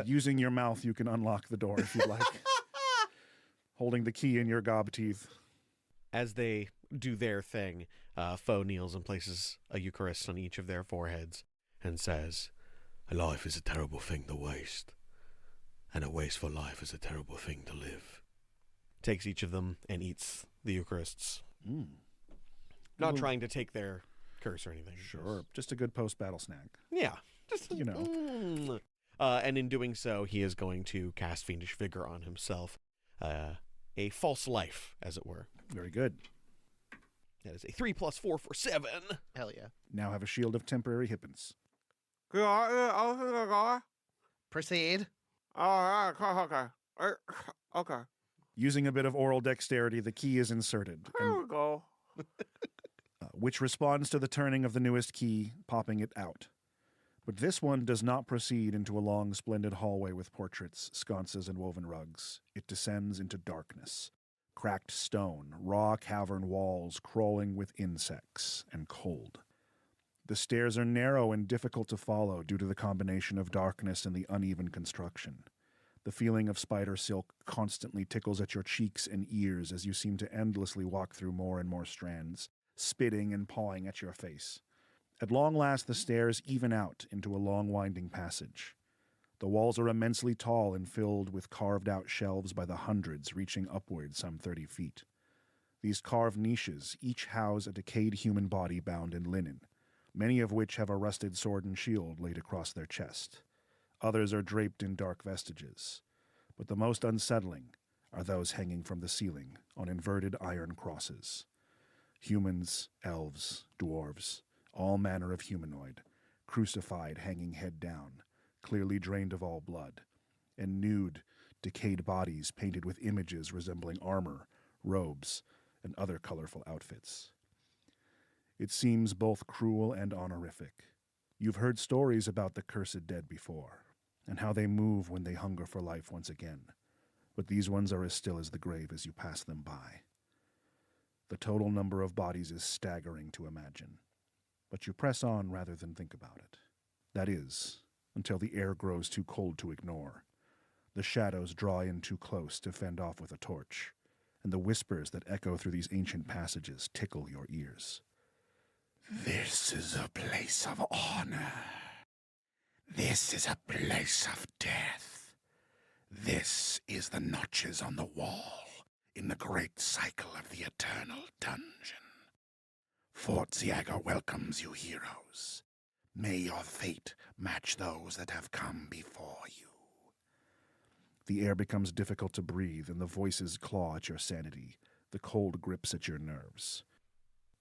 Using your mouth, you can unlock the door if you'd like. Holding the key in your gob teeth. As they do their thing, foe kneels and places a Eucharist on each of their foreheads and says, "A life is a terrible thing to waste, and a wasteful life is a terrible thing to live." Takes each of them and eats the Eucharists. Not trying to take their curse or anything. Sure, just a good post-battle snack. Yeah. Just, you know. And in doing so, he is going to cast Fiendish Vigor on himself. A false life, as it were. Very good. That is a 3 + 4 for 7. Hell yeah. Now have a shield of temporary hippins. Proceed. Okay. Using a bit of oral dexterity, the key is inserted. There we go. Which responds to the turning of the newest key, popping it out. But this one does not proceed into a long, splendid hallway with portraits, sconces, and woven rugs. It descends into darkness. Cracked stone, raw cavern walls crawling with insects, and cold. The stairs are narrow and difficult to follow due to the combination of darkness and the uneven construction. The feeling of spider silk constantly tickles at your cheeks and ears as you seem to endlessly walk through more and more strands, spitting and pawing at your face. At long last, the stairs even out into a long winding passage. The walls are immensely tall and filled with carved-out shelves by the hundreds, reaching upward some 30 feet. These carved niches each house a decayed human body bound in linen, many of which have a rusted sword and shield laid across their chest. Others are draped in dark vestiges, but the most unsettling are those hanging from the ceiling on inverted iron crosses. Humans, elves, dwarves, all manner of humanoid, crucified hanging head down, clearly drained of all blood, and nude, decayed bodies painted with images resembling armor, robes, and other colorful outfits. It seems both cruel and honorific. You've heard stories about the cursed dead before, and how they move when they hunger for life once again. But these ones are as still as the grave as you pass them by. The total number of bodies is staggering to imagine, but you press on rather than think about it. That is, until the air grows too cold to ignore. The shadows draw in too close to fend off with a torch, and the whispers that echo through these ancient passages tickle your ears. This is a place of honor. This is a place of death. This is the notches on the wall in the great cycle of the eternal dungeon. Fort Ziaga welcomes you, heroes. May your fate match those that have come before you. The air becomes difficult to breathe, and the voices claw at your sanity. The cold grips at your nerves.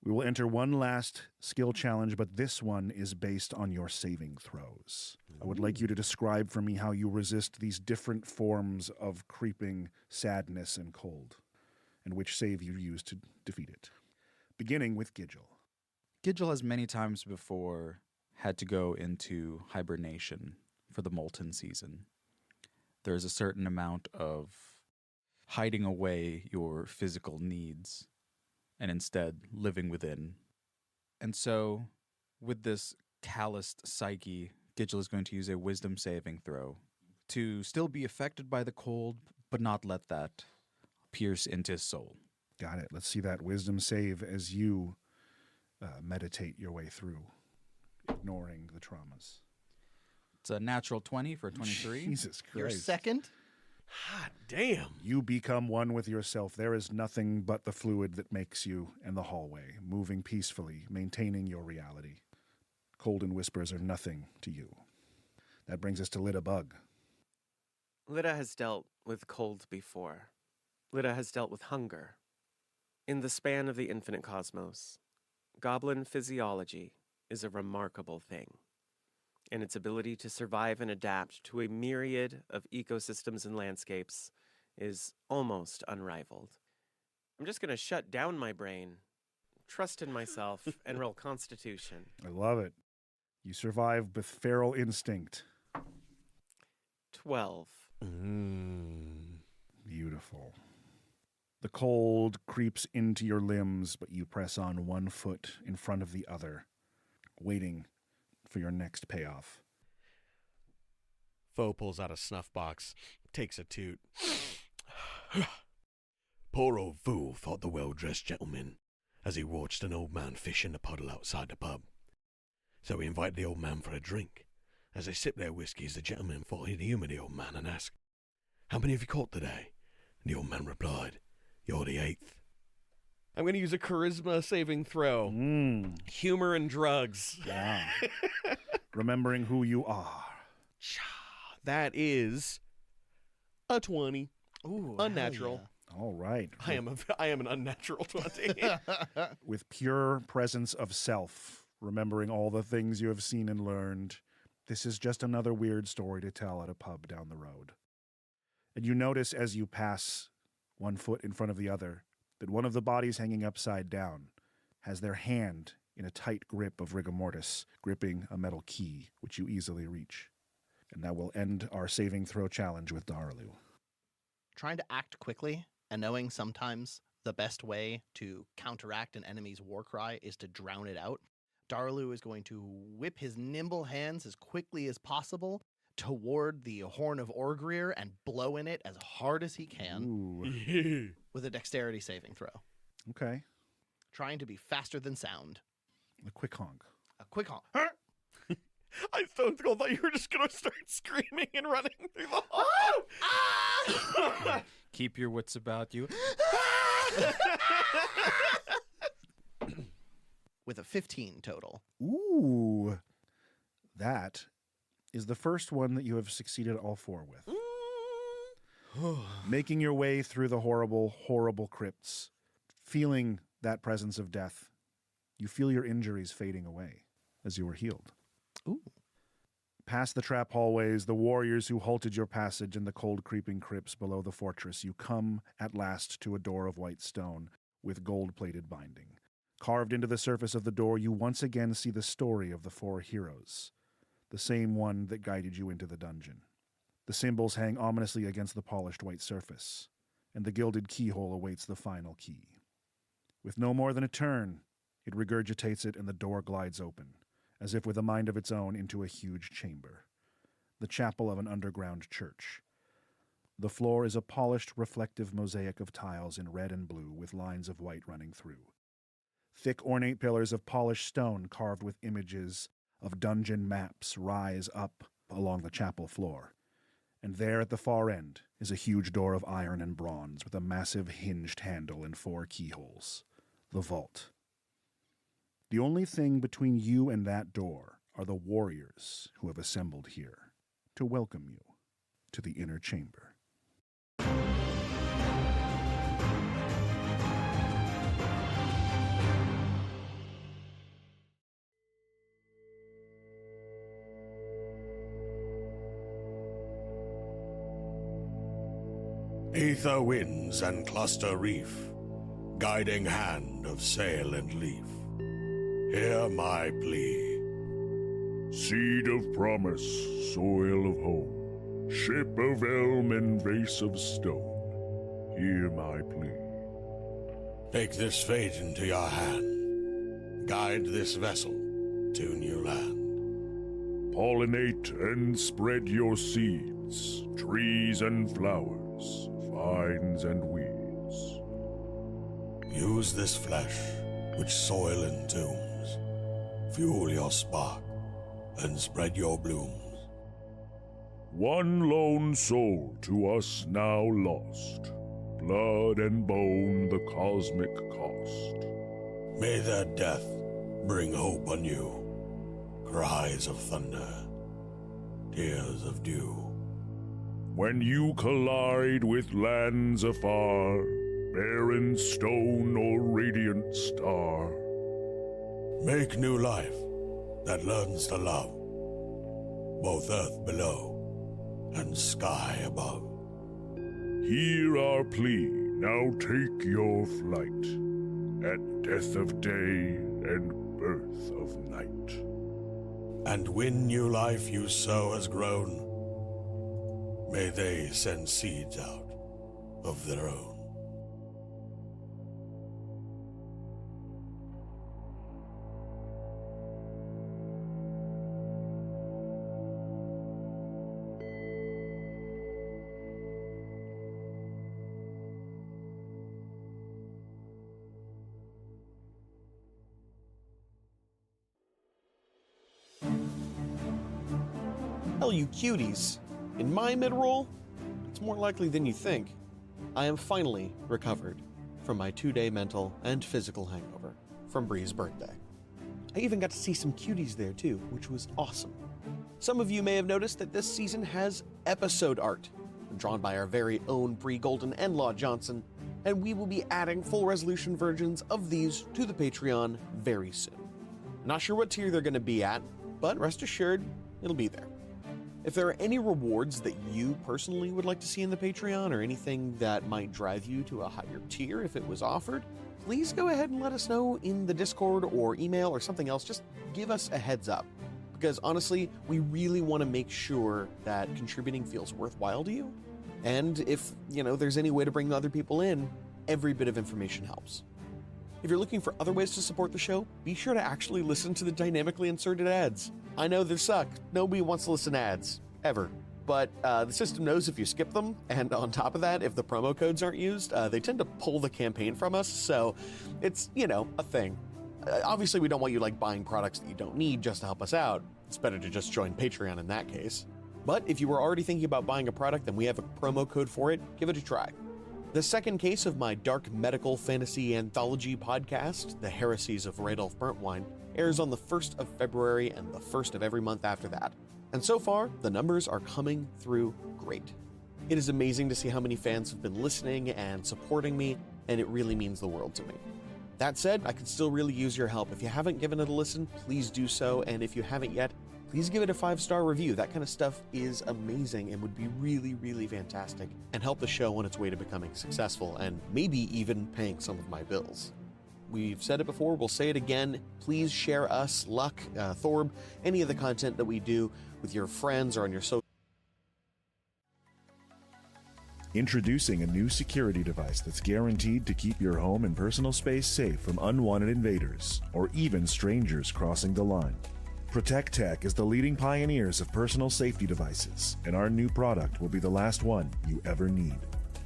We will enter one last skill challenge, but this one is based on your saving throws. I would like you to describe for me how you resist these different forms of creeping sadness and cold, and which save you use to defeat it. Beginning with Gidgel. Gidgel has many times before had to go into hibernation for the molten season. There is a certain amount of hiding away your physical needs and instead living within. And so, with this calloused psyche, Gidgel is going to use a wisdom saving throw to still be affected by the cold, but not let that pierce into his soul. Got it. Let's see that wisdom save as you meditate your way through, ignoring the traumas. It's a natural 20 for a 23. Jesus Christ. Your second? God damn. You become one with yourself. There is nothing but the fluid that makes you and the hallway, moving peacefully, maintaining your reality. Cold and whispers are nothing to you. That brings us to Lida Bug. Lida has dealt with cold before. Lida has dealt with hunger. In the span of the infinite cosmos, goblin physiology is a remarkable thing, and its ability to survive and adapt to a myriad of ecosystems and landscapes is almost unrivaled. I'm just going to shut down my brain, trust in myself, and roll Constitution. I love it. You survive with feral instinct. 12. Beautiful. The cold creeps into your limbs, but you press on one foot in front of the other, waiting for your next payoff. Foe pulls out a snuff box, takes a toot. Poor old fool, thought the well-dressed gentleman, as he watched an old man fish in the puddle outside the pub. So he invited the old man for a drink. As they sipped their whiskies, the gentleman thought he'd humour the old man and asked, "How many have you caught today?" And the old man replied, "You're the 8th. I'm going to use a charisma saving throw. Humor and drugs. Yeah. Remembering who you are. That is a 20. Ooh, Unnatural. All right. I am an unnatural 20. With pure presence of self, remembering all the things you have seen and learned, this is just another weird story to tell at a pub down the road. And you notice as you pass one foot in front of the other that one of the bodies hanging upside down has their hand in a tight grip of rigor mortis, gripping a metal key, which you easily reach. And that will end our saving throw challenge with Darlu. Trying to act quickly and knowing sometimes the best way to counteract an enemy's war cry is to drown it out, Darlu is going to whip his nimble hands as quickly as possible toward the Horn of Orgrir and blow in it as hard as he can. Ooh. With a dexterity saving throw. Okay. Trying to be faster than sound. A quick honk. A quick honk. I thought you were just going to start screaming and running through the hall. Keep your wits about you. With a 15 total. Ooh. That is the first one that you have succeeded all 4 with. Making your way through the horrible, horrible crypts, feeling that presence of death, you feel your injuries fading away as you were healed. Ooh. Past the trap hallways, the warriors who halted your passage in the cold creeping crypts below the fortress, you come at last to a door of white stone with gold-plated binding. Carved into the surface of the door, you once again see the story of the 4 heroes, the same one that guided you into the dungeon. The symbols hang ominously against the polished white surface, and the gilded keyhole awaits the final key. With no more than a turn, it regurgitates it and the door glides open, as if with a mind of its own, into a huge chamber, the chapel of an underground church. The floor is a polished, reflective mosaic of tiles in red and blue with lines of white running through. Thick, ornate pillars of polished stone carved with images of dungeon maps rise up along the chapel floor. And there at the far end is a huge door of iron and bronze with a massive hinged handle and 4 keyholes. The vault. The only thing between you and that door are the warriors who have assembled here to welcome you to the inner chamber. Aether winds and cluster reef, guiding hand of sail and leaf, hear my plea. Seed of promise, soil of home, ship of elm and vase of stone, hear my plea. Take this fate into your hand, guide this vessel to new land. Pollinate and spread your seeds, trees and flowers, vines and weeds. Use this flesh, which soil entombs, fuel your spark, and spread your blooms. One lone soul to us now lost, blood and bone the cosmic cost. May their death bring hope anew, cries of thunder, tears of dew. When you collide with lands afar, barren stone or radiant star, make new life that learns to love both earth below and sky above. hear our plea, now take your flight, at death of day and birth of night. And when new life you sow has grown, may they send seeds out of their own. Hell, you cuties. In my mid-roll, it's more likely than you think. I am finally recovered from my 2-day mental and physical hangover from Bree's birthday. I even got to see some cuties there too, which was awesome. Some of you may have noticed that this season has episode art, drawn by our very own Bree Golden and Law Johnson, and we will be adding full resolution versions of these to the Patreon very soon. Not sure what tier they're going to be at, but rest assured, it'll be there. If there are any rewards that you personally would like to see in the Patreon, or anything that might drive you to a higher tier if it was offered, please go ahead and let us know in the Discord or email or something else. Just give us a heads up. Because honestly, we really want to make sure that contributing feels worthwhile to you. And if, there's any way to bring other people in, every bit of information helps. If you're looking for other ways to support the show, be sure to actually listen to the dynamically inserted ads. I know they suck. Nobody wants to listen to ads, ever. But the system knows if you skip them, and on top of that, if the promo codes aren't used, they tend to pull the campaign from us, so it's, a thing. Obviously, we don't want you, buying products that you don't need just to help us out. It's better to just join Patreon in that case. But if you were already thinking about buying a product and we have a promo code for it, give it a try. The second case of my dark medical fantasy anthology podcast, The Heresies of Radolf Burntwine, airs on the 1st of February and the 1st of every month after that. And so far, the numbers are coming through great. It is amazing to see how many fans have been listening and supporting me, and it really means the world to me. That said, I could still really use your help. If you haven't given it a listen, please do so, and if you haven't yet, please give it a 5-star review. That kind of stuff is amazing and would be really, really fantastic and help the show on its way to becoming successful and maybe even paying some of my bills. We've said it before, we'll say it again. Please share us, LUQ, Thorb, any of the content that we do with your friends or on your social. Introducing a new security device that's guaranteed to keep your home and personal space safe from unwanted invaders or even strangers crossing the line. Protect Tech is the leading pioneers of personal safety devices, and our new product will be the last one you ever need.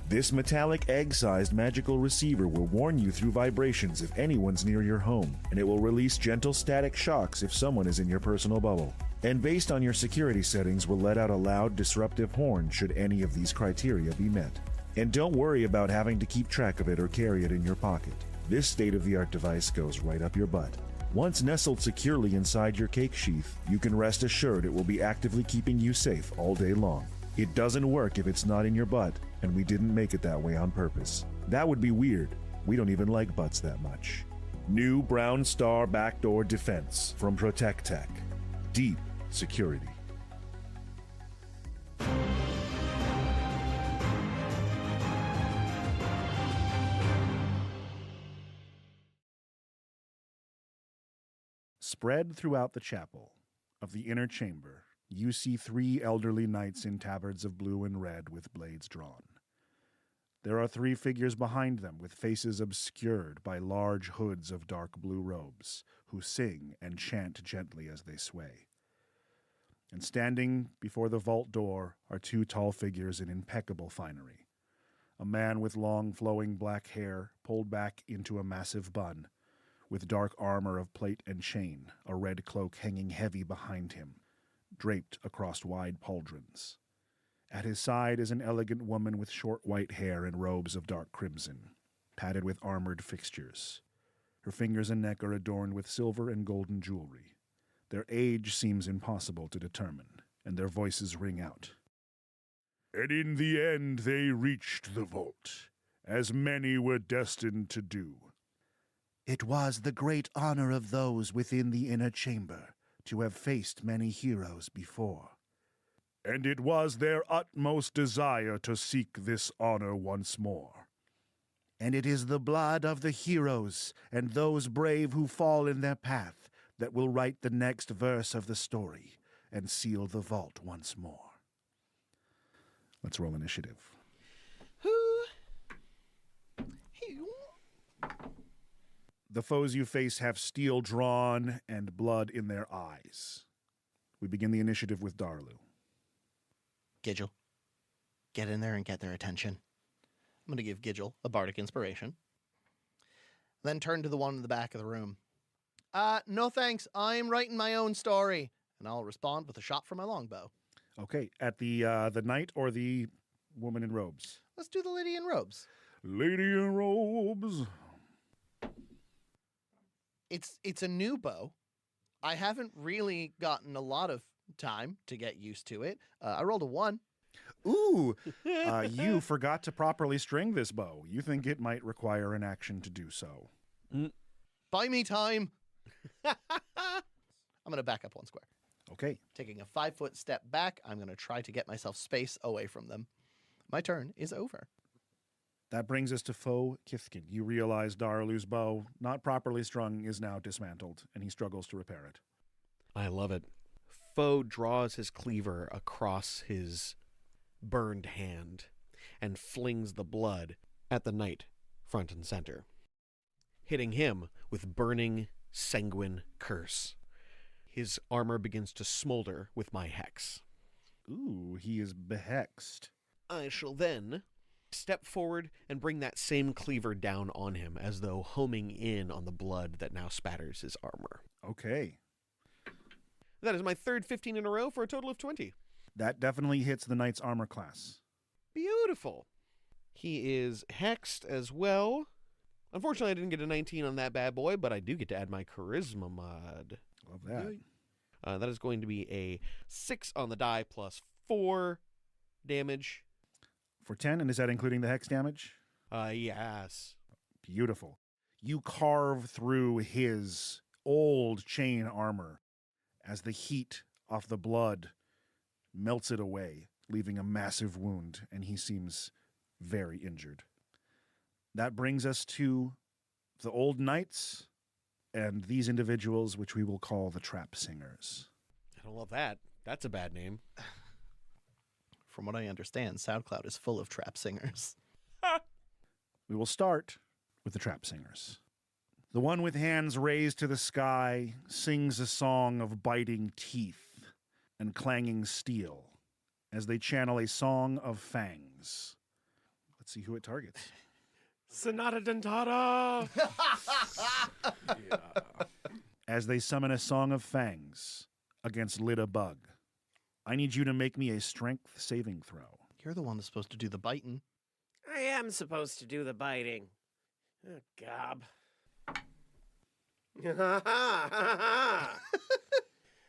This metallic egg-sized magical receiver will warn you through vibrations if anyone's near your home, and it will release gentle static shocks if someone is in your personal bubble. And based on your security settings, will let out a loud, disruptive horn should any of these criteria be met. And don't worry about having to keep track of it or carry it in your pocket. This state-of-the-art device goes right up your butt. Once nestled securely inside your cake sheath, you can rest assured it will be actively keeping you safe all day long. It doesn't work if it's not in your butt, and we didn't make it that way on purpose. That would be weird. We don't even like butts that much. New Brown Star Backdoor Defense from Protect Tech. Deep security. Spread throughout the chapel of the inner chamber, you see 3 elderly knights in tabards of blue and red with blades drawn. There are 3 figures behind them with faces obscured by large hoods of dark blue robes, who sing and chant gently as they sway. And standing before the vault door are 2 tall figures in impeccable finery. A man with long flowing black hair pulled back into a massive bun, with dark armor of plate and chain, a red cloak hanging heavy behind him, draped across wide pauldrons. At his side is an elegant woman with short white hair and robes of dark crimson, padded with armored fixtures. Her fingers and neck are adorned with silver and golden jewelry. Their age seems impossible to determine, and their voices ring out. And in the end they reached the vault, as many were destined to do. It was the great honor of those within the inner chamber to have faced many heroes before. And it was their utmost desire to seek this honor once more. And it is the blood of the heroes and those brave who fall in their path that will write the next verse of the story and seal the vault once more. Let's roll initiative. The foes you face have steel drawn and blood in their eyes. We begin the initiative with Darlu. Gidgel, get in there and get their attention. I'm going to give Gidgel a bardic inspiration. Then turn to the one in the back of the room. No thanks, I'm writing my own story. And I'll respond with a shot from my longbow. Okay, at the knight or the woman in robes? Let's do the lady in robes. Lady in robes. It's a new bow. I haven't really gotten a lot of time to get used to it. I rolled a 1. Ooh, you forgot to properly string this bow. You think it might require an action to do so. Buy me time. I'm going to back up 1 square. Okay. Taking a 5-foot step back, I'm going to try to get myself space away from them. My turn is over. That brings us to foe Kithkin. You realize Darlu's bow, not properly strung, is now dismantled, and he struggles to repair it. I love it. Foe draws his cleaver across his burned hand and flings the blood at the knight front and center, hitting him with burning, sanguine curse. His armor begins to smolder with my hex. Ooh, he is behexed. I shall then step forward and bring that same cleaver down on him, as though homing in on the blood that now spatters his armor. Okay. That is my third 15 in a row for a total of 20. That definitely hits the knight's armor class. Beautiful. He is hexed as well. Unfortunately, I didn't get a 19 on that bad boy, but I do get to add my charisma mod. Love that. That is going to be a 6 on the die plus 4 damage. For 10, and is that including the hex damage? Yes. Beautiful. You carve through his old chain armor as the heat of the blood melts it away, leaving a massive wound, and he seems very injured. That brings us to the old knights and these individuals, which we will call the Trap Singers. I don't love that. That's a bad name. From what I understand, SoundCloud is full of trap singers. We will start with the Trap Singers. The one with hands raised to the sky sings a song of biting teeth and clanging steel as they channel a song of fangs. Let's see who it targets. Sonata Dentata! As they summon a song of fangs against Lida Bug. I need you to make me a strength saving throw. You're the one that's supposed to do the biting. I am supposed to do the biting. Oh, gob.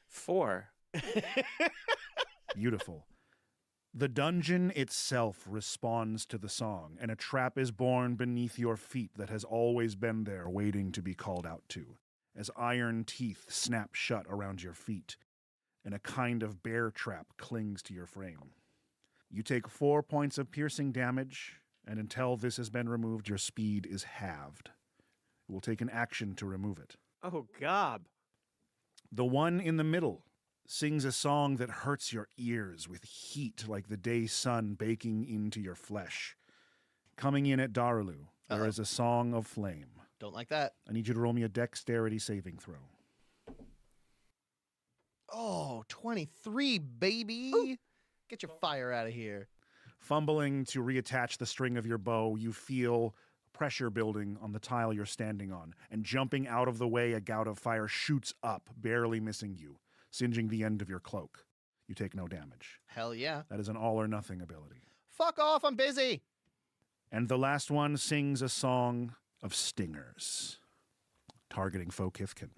4. Beautiful. The dungeon itself responds to the song, and a trap is born beneath your feet that has always been there waiting to be called out to, as iron teeth snap shut around your feet, and a kind of bear trap clings to your frame. You take 4 points of piercing damage, and until this has been removed, your speed is halved. It will take an action to remove it. Oh, gob. The one in the middle sings a song that hurts your ears with heat like the day sun baking into your flesh. Coming in at Darlu, there is a song of flame. Don't like that. I need you to roll me a dexterity saving throw. Oh, 23, baby. Ooh. Get your fire out of here. Fumbling to reattach the string of your bow, you feel pressure building on the tile you're standing on, and jumping out of the way, a gout of fire shoots up, barely missing you, singeing the end of your cloak. You take no damage. Hell yeah. That is an all or nothing ability. Fuck off, I'm busy. And the last one sings a song of stingers, targeting Fo Kithkin.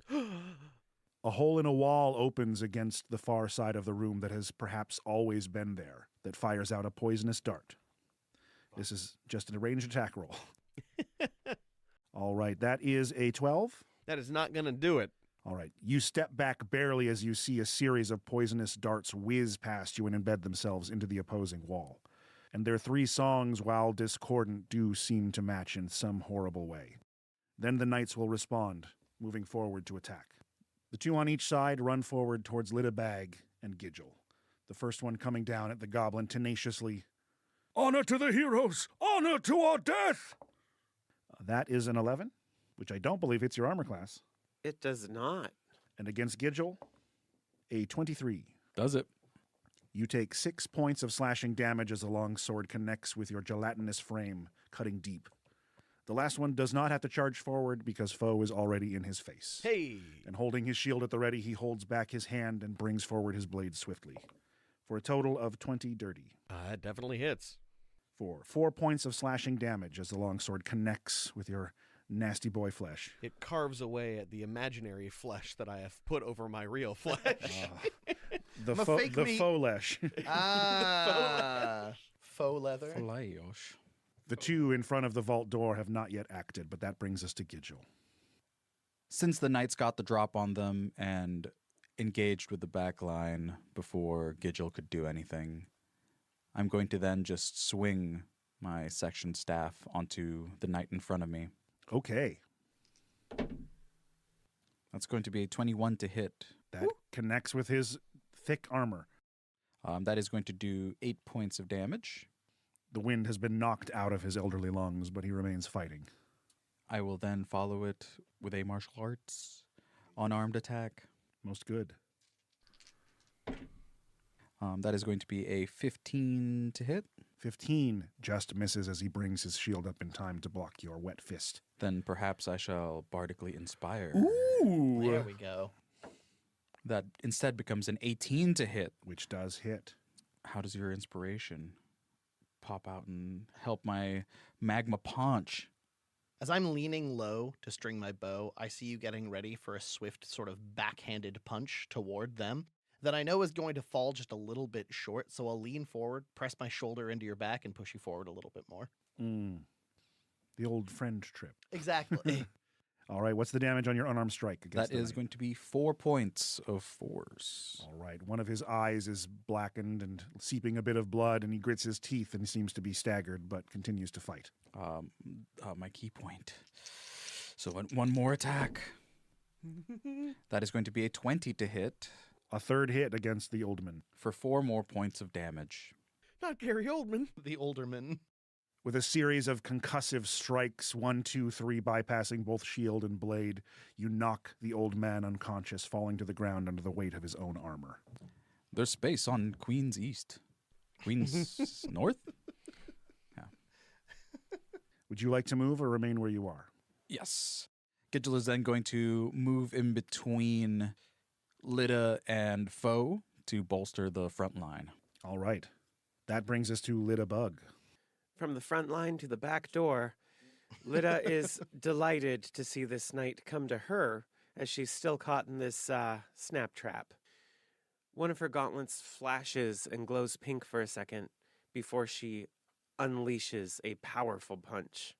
A hole in a wall opens against the far side of the room that has perhaps always been there, that fires out a poisonous dart. This is just a ranged attack roll. All right, that is a 12. That is not going to do it. All right, you step back barely as you see a series of poisonous darts whiz past you and embed themselves into the opposing wall. And their 3 songs, while discordant, do seem to match in some horrible way. Then the knights will respond, moving forward to attack. The 2 on each side run forward towards Lidabag and Gidgel. The first one coming down at the goblin tenaciously. Honor to the heroes! Honor to our death! That is an 11, which I don't believe hits your armor class. It does not. And against Gidgel, a 23. Does it? You take 6 points of slashing damage as the long sword connects with your gelatinous frame, cutting deep. The last one does not have to charge forward because Foe is already in his face. Hey! And holding his shield at the ready, he holds back his hand and brings forward his blade swiftly. For a total of 20 dirty. That definitely hits. For 4 points of slashing damage as the longsword connects with your nasty boy flesh. It carves away at the imaginary flesh that I have put over my real flesh. The I'm a faux fake meat. lesh. Faux leather. Flayosh. The 2 in front of the vault door have not yet acted, but that brings us to Gidgel. Since the knights got the drop on them and engaged with the back line before Gidgel could do anything, I'm going to then just swing my section staff onto the knight in front of me. Okay. That's going to be a 21 to hit. That connects with his thick armor. That is going to do 8 points of damage. The wind has been knocked out of his elderly lungs, but he remains fighting. I will then follow it with a martial arts unarmed attack. Most good. That is going to be a 15 to hit. 15 just misses as he brings his shield up in time to block your wet fist. Then perhaps I shall bardically inspire. Ooh! There we go. That instead becomes an 18 to hit. Which does hit. How does your inspiration pop out and help my magma punch? As I'm leaning low to string my bow, I see you getting ready for a swift sort of backhanded punch toward them that I know is going to fall just a little bit short, so I'll lean forward, press my shoulder into your back, and push you forward a little bit more. The old friend trip. Exactly. All right, what's the damage on your unarmed strike against That is going to be 4 points of force. All right, one of his eyes is blackened and seeping a bit of blood, and he grits his teeth and seems to be staggered, but continues to fight. My key point. So one more attack. That is going to be a 20 to hit A third hit against the Oldman. for 4 more points of damage. Not Gary Oldman. The Olderman. With a series of concussive strikes, 1, 2, 3, bypassing both shield and blade, you knock the old man unconscious, falling to the ground under the weight of his own armor. There's space on Queen's East. Queen's North? Would you like to move or remain where you are? Yes. Gidgel is then going to move in between Lida and Foe to bolster the front line. All right. That brings us to Lida Bug. From the front line to the back door, Lida is delighted to see this knight come to her as she's still caught in this snap trap. One of her gauntlets flashes and glows pink for a second before she unleashes a powerful punch.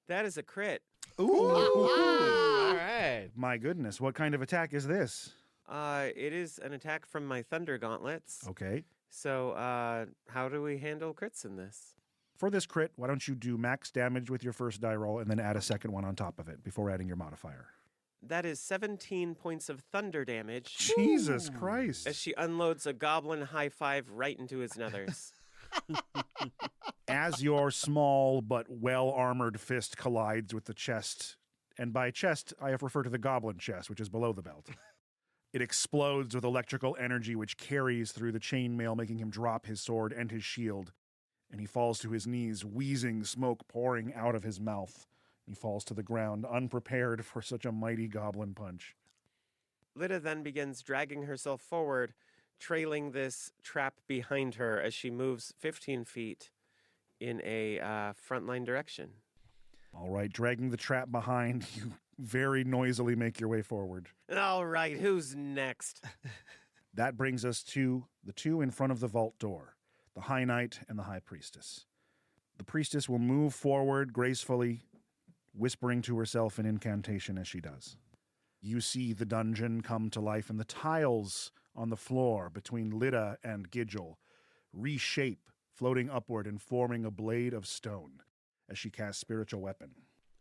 That is a crit. All right. My goodness, what kind of attack is this? It is an attack from my thunder gauntlets. Okay. So, how do we handle crits in this? For this crit, why don't you do max damage with your first die roll and then add a second one on top of it before adding your modifier? That is 17 points of thunder damage Jesus Christ. as she unloads a goblin high five right into his nethers. As your small but well-armored fist collides with the chest, and by chest, I have referred to the goblin chest, which is below the belt. It explodes with electrical energy which carries through the chainmail, making him drop his sword and his shield. And he falls to his knees, wheezing, smoke pouring out of his mouth. He falls to the ground, unprepared for such a mighty goblin punch. Lida then begins dragging herself forward, trailing this trap behind her as she moves 15 feet in a frontline direction. All right, dragging the trap behind, you very noisily make your way forward. All right, who's next? That brings us to the two in front of the vault door, the High Knight and the High Priestess. The priestess will move forward gracefully, whispering to herself an incantation as she does. You see the dungeon come to life, and the tiles on the floor between Lida and Gidgel reshape, floating upward and forming a blade of stone as she casts Spiritual Weapon.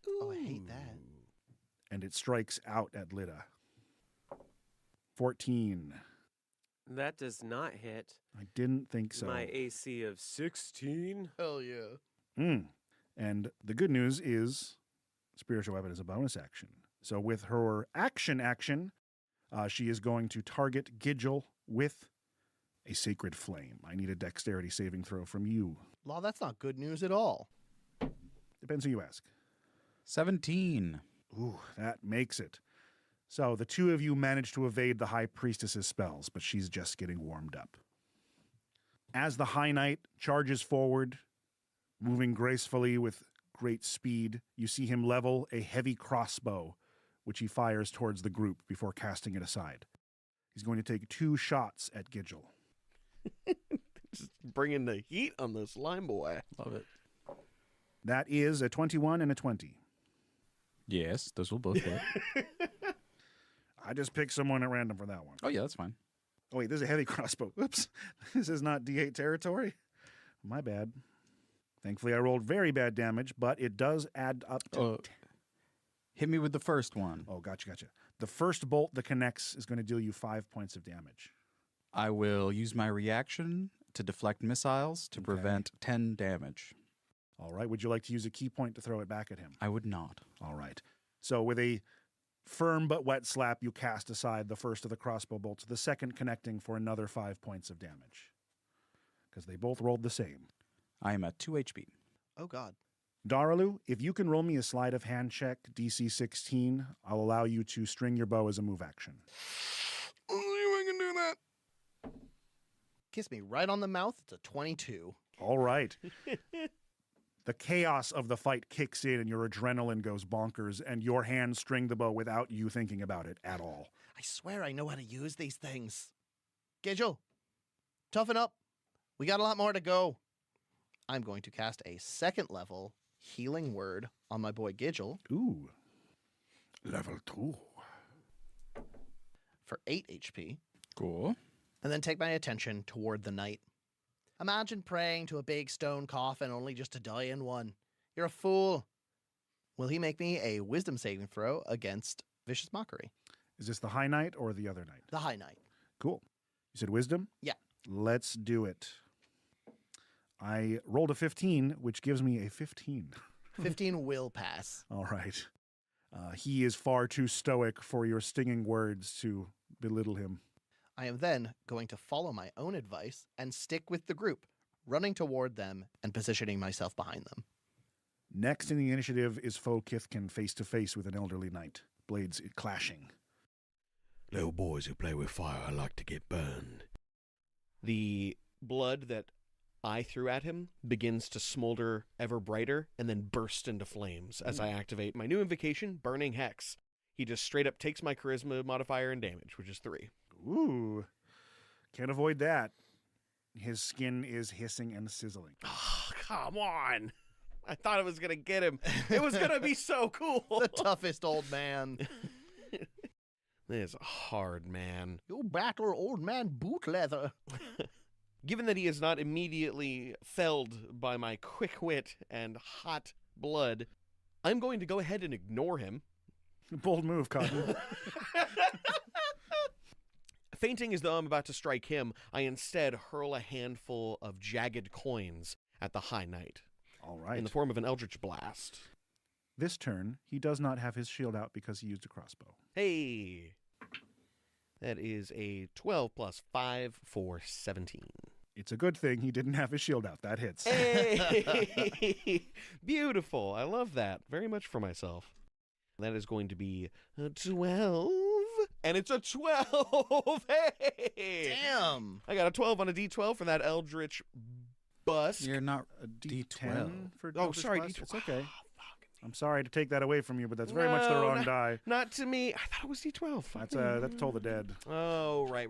Oh, I hate that. And it strikes out at Lida. 14. That does not hit. I didn't think so. My AC of 16. Hell yeah. And the good news is Spiritual Weapon is a bonus action. So with her action, she is going to target Gidgel with a Sacred Flame. I need a dexterity saving throw from you. Law, that's not good news at all. Depends who you ask. 17. Ooh, that makes it. So the two of you manage to evade the High Priestess's spells, but she's just getting warmed up. As the High Knight charges forward, moving gracefully with great speed, you see him level a heavy crossbow, which he fires towards the group before casting it aside. He's going to take 2 shots at Gidgel. Just bringing the heat on this slime boy. Love it. That is a 21 and a 20. Yes, those will both hit. I just picked someone at random for that one. Oh, yeah, that's fine. Oh, wait, this is a heavy crossbow. Oops. This is not D8 territory. My bad. Thankfully, I rolled very bad damage, but it does add up to... Hit me with the first one. Oh, gotcha. The first bolt that connects is going to deal you 5 points of damage. I will use my reaction to deflect missiles to prevent 10 damage. All right. Would you like to use a key point to throw it back at him? I would not. All right. So with a firm but wet slap, you cast aside the first of the crossbow bolts, the second connecting for another 5 points of damage. Because they both rolled the same. I am at 2 HP. Oh, God. Daralu, if you can roll me a sleight of hand check, DC 16, I'll allow you to string your bow as a move action. Only I can do that. Kiss me right on the mouth. It's a 22. All right. The chaos of the fight kicks in and your adrenaline goes bonkers, and your hands string the bow without you thinking about it at all. I swear I know how to use these things. Gidgel, toughen up. We got a lot more to go. I'm going to cast a 2nd level healing word on my boy Gidgel. Ooh. Level 2. For 8 HP. Cool. And then take my attention toward the knight. Imagine praying to a big stone coffin only just to die in one. You're a fool. Will he make me a wisdom saving throw against Vicious Mockery? Is this the High Knight or the other knight? The High Knight. Cool. You said wisdom? Yeah. Let's do it. I rolled a 15, which gives me a 15. 15 will pass. All right. He is far too stoic for your stinging words to belittle him. I am then going to follow my own advice and stick with the group, running toward them and positioning myself behind them. Next in the initiative is Foe Kithkin face to face with an elderly knight, blades clashing. Little boys who play with fire like to get burned. The blood that I threw at him begins to smolder ever brighter and then burst into flames as I activate my new invocation, Burning Hex. He just straight up takes my charisma modifier and damage, which is 3. Ooh. Can't avoid that. His skin is hissing and sizzling. Oh, come on. I thought I was going to get him. It was going to be so cool. The toughest old man. This is hard, man. You battle old man boot leather. Given that he is not immediately felled by my quick wit and hot blood, I'm going to go ahead and ignore him. Bold move, Cotton. Fainting as though I'm about to strike him, I instead hurl a handful of jagged coins at the High Knight. All right. In the form of an Eldritch Blast. This turn, he does not have his shield out because he used a crossbow. Hey! That is a 12 plus 5 for 17. It's a good thing he didn't have his shield out. That hits. Hey! Beautiful. I love that very much for myself. That is going to be a 12. And it's a 12! Hey! Damn! I got a 12 on a d12 for that Eldritch Bust. You're not A D10 D12. for Oh, Eldritch sorry, Blast? D12. It's okay. Oh, fuck. I'm sorry to take that away from you, but that's very much the No, wrong die. Not to me. I thought it was d12. That's Toll the Dead. Oh, right.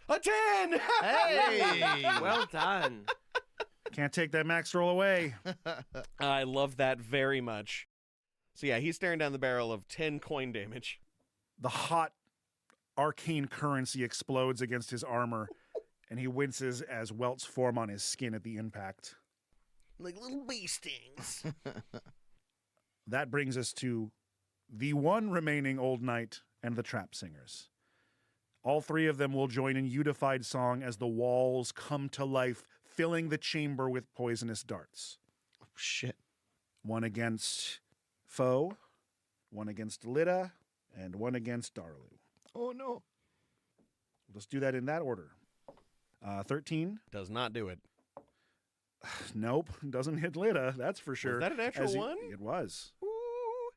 A 10! Hey! Well done. Can't take that max roll away. I love that very much. So yeah, he's staring down the barrel of 10 coin damage. The hot arcane currency explodes against his armor, and he winces as welts form on his skin at the impact. Like little bee stings. That brings us to the one remaining old knight and the trap singers. All three of them will join in unified song as the walls come to life, filling the chamber with poisonous darts. Oh, shit. One against Foe, one against Lida, and one against Darlu. Oh, no. Let's do that in that order. 13. Does not do it. Nope, doesn't hit Lida, that's for sure. Was that a natural one? It was. Ooh.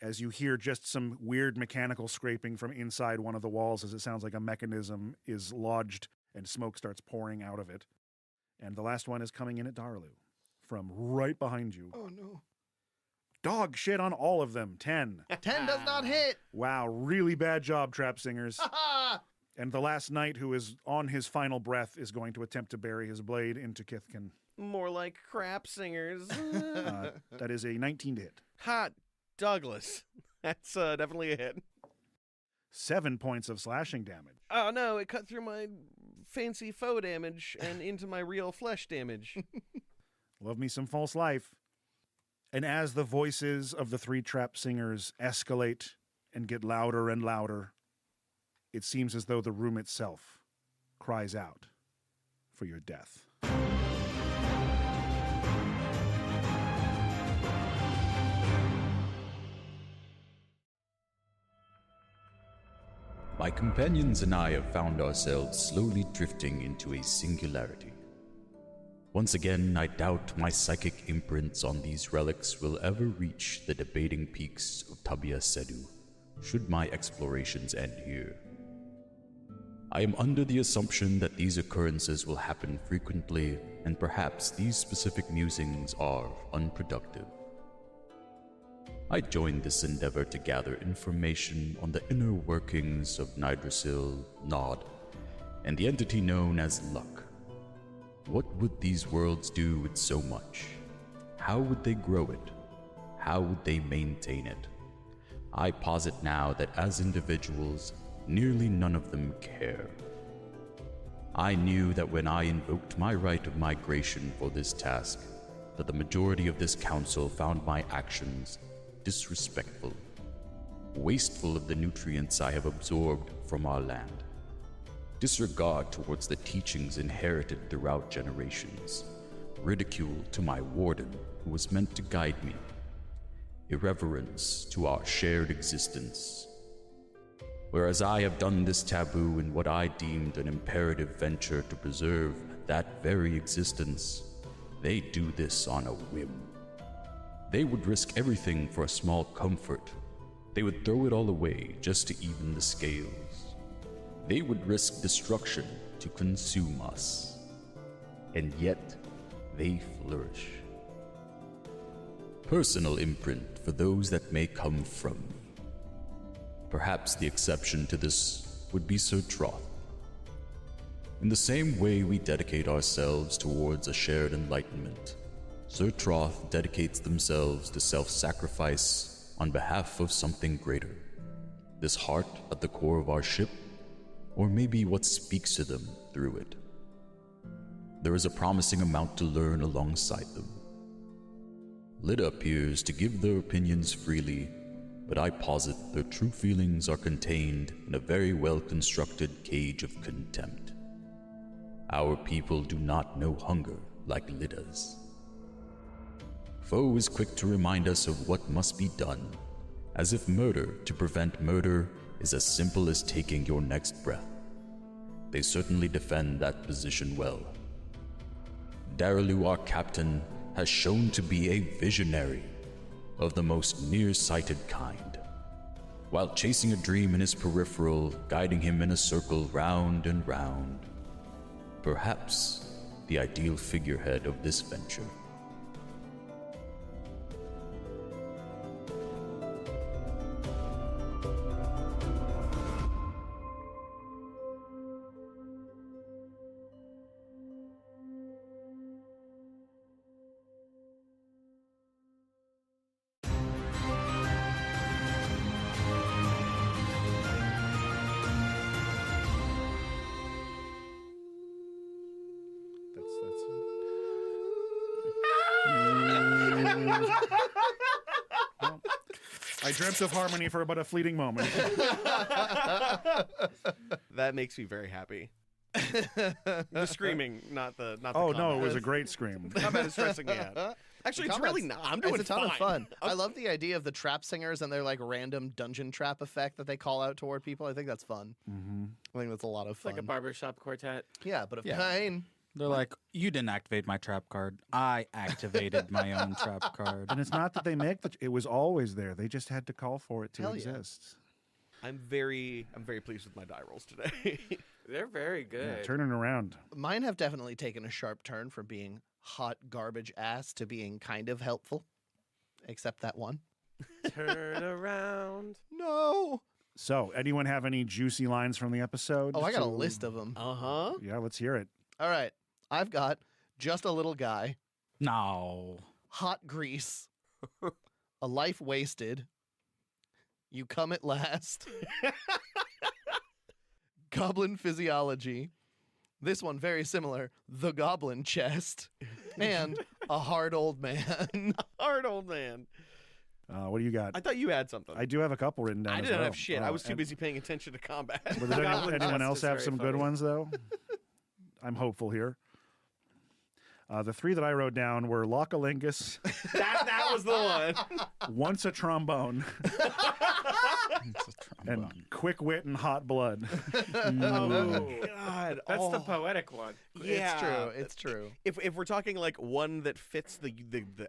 As you hear just some weird mechanical scraping from inside one of the walls as it sounds like a mechanism is lodged and smoke starts pouring out of it. And the last one is coming in at Darlu from right behind you. Oh, no. Dog shit on all of them. 10. 10 does not hit. Wow, really bad job, trap singers. Ha And the last knight, who is on his final breath, is going to attempt to bury his blade into Kithkin. More like crap singers. That is a 19 to hit. Hot Douglas. That's definitely a hit. 7 points of slashing damage. Oh no, it cut through my fancy foe damage and into my real flesh damage. Love me some false life. And as the voices of the three trap singers escalate and get louder and louder, it seems as though the room itself cries out for your death. My companions and I have found ourselves slowly drifting into a singularity. Once again, I doubt my psychic imprints on these relics will ever reach the debating peaks of Tabia Sedu, should my explorations end here. I am under the assumption that these occurrences will happen frequently, and perhaps these specific musings are unproductive. I joined this endeavor to gather information on the inner workings of Nidrasil, Nod, and the entity known as LUQ. What would these worlds do with so much? How would they grow it? How would they maintain it? I posit now that as individuals, nearly none of them care. I knew that when I invoked my right of migration for this task, that the majority of this council found my actions disrespectful, wasteful of the nutrients I have absorbed from our land, disregard towards the teachings inherited throughout generations, ridicule to my warden who was meant to guide me, irreverence to our shared existence. Whereas I have done this taboo in what I deemed an imperative venture to preserve that very existence, they do this on a whim. They would risk everything for a small comfort. They would throw it all away just to even the scales. They would risk destruction to consume us. And yet, they flourish. Personal imprint for those that may come from me. Perhaps the exception to this would be Sir Troth. In the same way we dedicate ourselves towards a shared enlightenment, Sir Troth dedicates themselves to self-sacrifice on behalf of something greater. This heart at the core of our ship, or maybe what speaks to them through it. There is a promising amount to learn alongside them. Lida appears to give their opinions freely, but I posit their true feelings are contained in a very well-constructed cage of contempt. Our people do not know hunger like Lida's. Foe is quick to remind us of what must be done, as if murder to prevent murder is as simple as taking your next breath. They certainly defend that position well. Darelu, our captain, has shown to be a visionary of the most nearsighted kind, while chasing a dream in his peripheral, guiding him in a circle round and round. Perhaps the ideal figurehead of this venture. I dreamt of harmony for but a fleeting moment. That makes me very happy. The screaming, not the. Oh combat. no, it was a great scream. Combat is stressing me out. Actually, it's really not. I'm doing It's a ton of fine. fun. I love the idea of the trap singers and their like random dungeon trap effect that they call out toward people. I think that's fun. Mm-hmm. I think that's a lot of It's fun. like a barbershop quartet. Yeah, but of Yeah. pain. They're like, you didn't activate my trap card. I activated my own trap card. And it's not that they make it was always there. They just had to call for it to Hell yeah. exist. I'm very pleased with my die rolls today. They're very good. Yeah, turning around. Mine have definitely taken a sharp turn from being hot garbage ass to being kind of helpful. Except that one. Turn around. No. So, anyone have any juicy lines from the episode? Oh, I got a to- list of them. Uh-huh. Yeah, let's hear it. All right. I've got just a little guy, No. hot grease, a life wasted, you come at last, goblin physiology, this one very similar, the goblin chest, and a hard old man. Hard old man. What do you got? I thought you had something. I do have a couple written down. I as didn't well. have shit. I Oh, was too and- busy paying attention to combat. But does Goblin anyone chest else is have very some good funny. ones, though? I'm hopeful here. The three that I wrote down were Lockalingus, that was the one. Once a Trombone, It's a and trombone. Quick Wit and Hot Blood. Oh God, That's the oh. poetic one. Yeah. It's true. It's true. If we're talking like one that fits the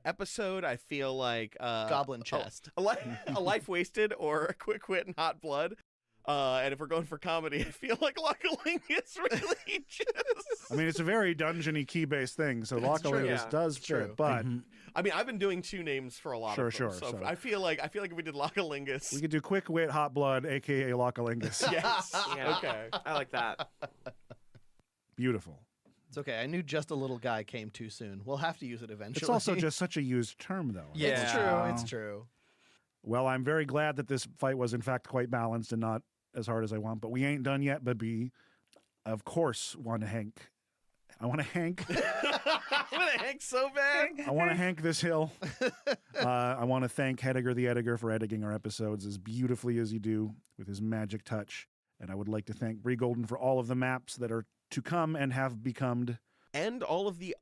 episode, I feel like Goblin chest. a life wasted or a quick wit and hot blood. And if we're going for comedy, I feel like Lockalingus really just. I mean, it's a very dungeony key-based thing, so It's Lockalingus true. Yeah, does it's fit. true. But I mean, I've been doing two names for a lot Sure, of them. sure, So so- I feel like if we did Lockalingus. we could do Quick Wit, Hot Blood, a.k.a. Lockalingus. Yes. Yeah. Okay. I like that. Beautiful. It's okay. I knew just a little guy came too soon. We'll have to use it eventually. It's also just such a used term, though. Yeah. It's true. It's true. Well, I'm very glad that this fight was, in fact, quite balanced and not as hard as I want. But we ain't done yet, but of course, one Hank I want to Hank. I'm gonna Hank so bad. I want to Hank this hill. I want to thank Hediger the Editor for editing our episodes as beautifully as you do with his magic touch. And I would like to thank Bree Golden for all of the maps that are to come and have become. And all of the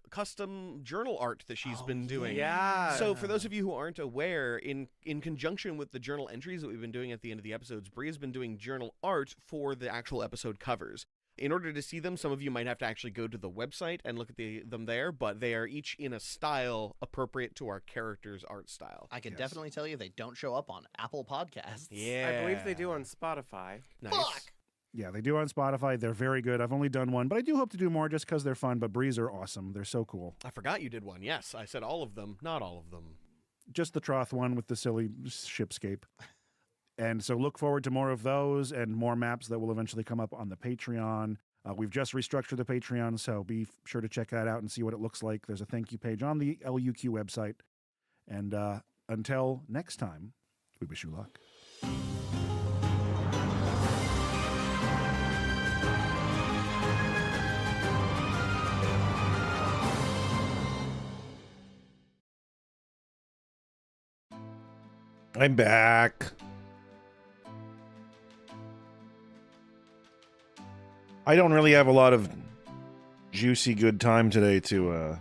custom journal art that she's been doing. Yeah. So for those of you who aren't aware, in conjunction with the journal entries that we've been doing at the end of the episodes, Bree has been doing journal art for the actual episode covers. In order to see them, some of you might have to actually go to the website and look at them there, but they are each in a style appropriate to our character's art style. I can definitely tell you they don't show up on Apple Podcasts. Yeah. I believe they do on Spotify. Nice. Fuck! Yeah, they do on Spotify. They're very good. I've only done one, but I do hope to do more just because they're fun. But Brees are awesome. They're so cool. I forgot you did one. Yes, I said all of them, not all of them. Just the Troth one with the silly shipscape. And so look forward to more of those and more maps that will eventually come up on the Patreon. We've just restructured the Patreon, so be sure to check that out and see what it looks like. There's a thank you page on the LUQ website. And until next time, we wish you luck. I'm back. I don't really have a lot of juicy good time today to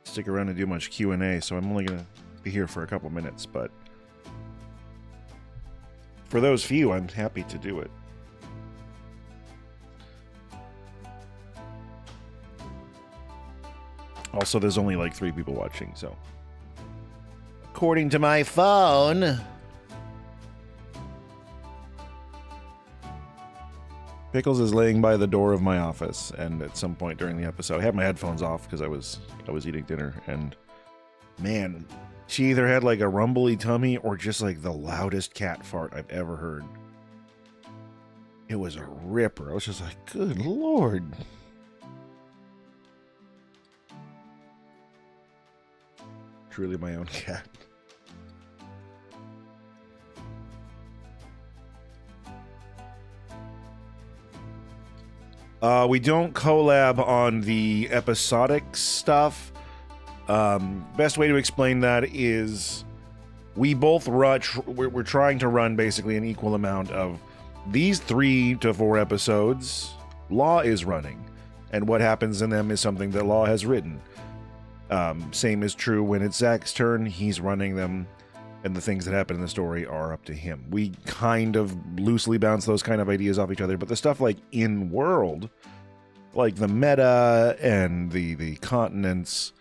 stick around and do much Q&A, so I'm only going to be here for a couple minutes, but for those few, I'm happy to do it. Also, there's only like 3 people watching, so according to my phone. Pickles is laying by the door of my office, and at some point during the episode, I had my headphones off because I was eating dinner, and man, she either had like a rumbly tummy or just like the loudest cat fart I've ever heard. It was a ripper. I was just like, good Lord. Truly my own cat. We don't collab on the episodic stuff. Best way to explain that is we both we're trying to run basically an equal amount of these 3 to 4 episodes. Law is running, and what happens in them is something that Law has written. Same is true when it's Zach's turn. He's running them, and the things that happen in the story are up to him. We kind of loosely bounce those kind of ideas off each other, but the stuff like in-world, like the meta and the continents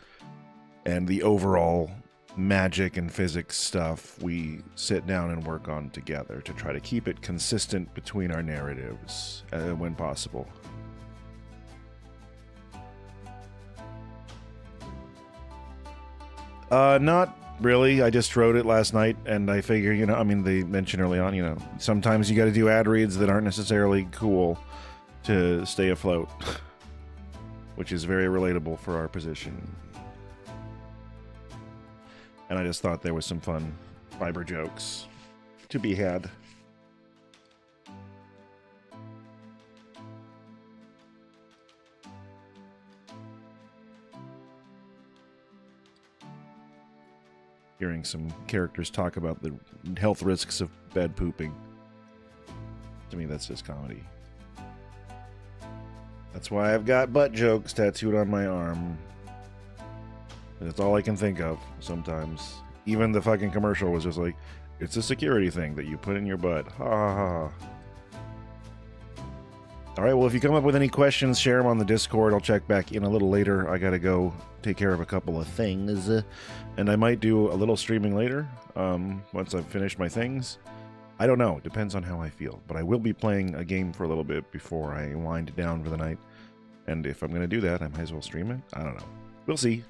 and the overall magic and physics stuff, we sit down and work on together to try to keep it consistent between our narratives when possible. Not really. I just wrote it last night, and I figure, they mentioned early on, sometimes you got to do ad reads that aren't necessarily cool to stay afloat, which is very relatable for our position. And I just thought there was some fun fiber jokes to be had. Hearing some characters talk about the health risks of bad pooping. To me, that's just comedy. That's why I've got butt jokes tattooed on my arm. That's all I can think of sometimes. Even the fucking commercial was just like, it's a security thing that you put in your butt. Ha ha ha. Alright, well, if you come up with any questions, share them on the Discord. I'll check back in a little later. I gotta go take care of a couple of things. And I might do a little streaming later, once I've finished my things. I don't know. Depends on how I feel. But I will be playing a game for a little bit before I wind down for the night. And if I'm going to do that, I might as well stream it. I don't know. We'll see.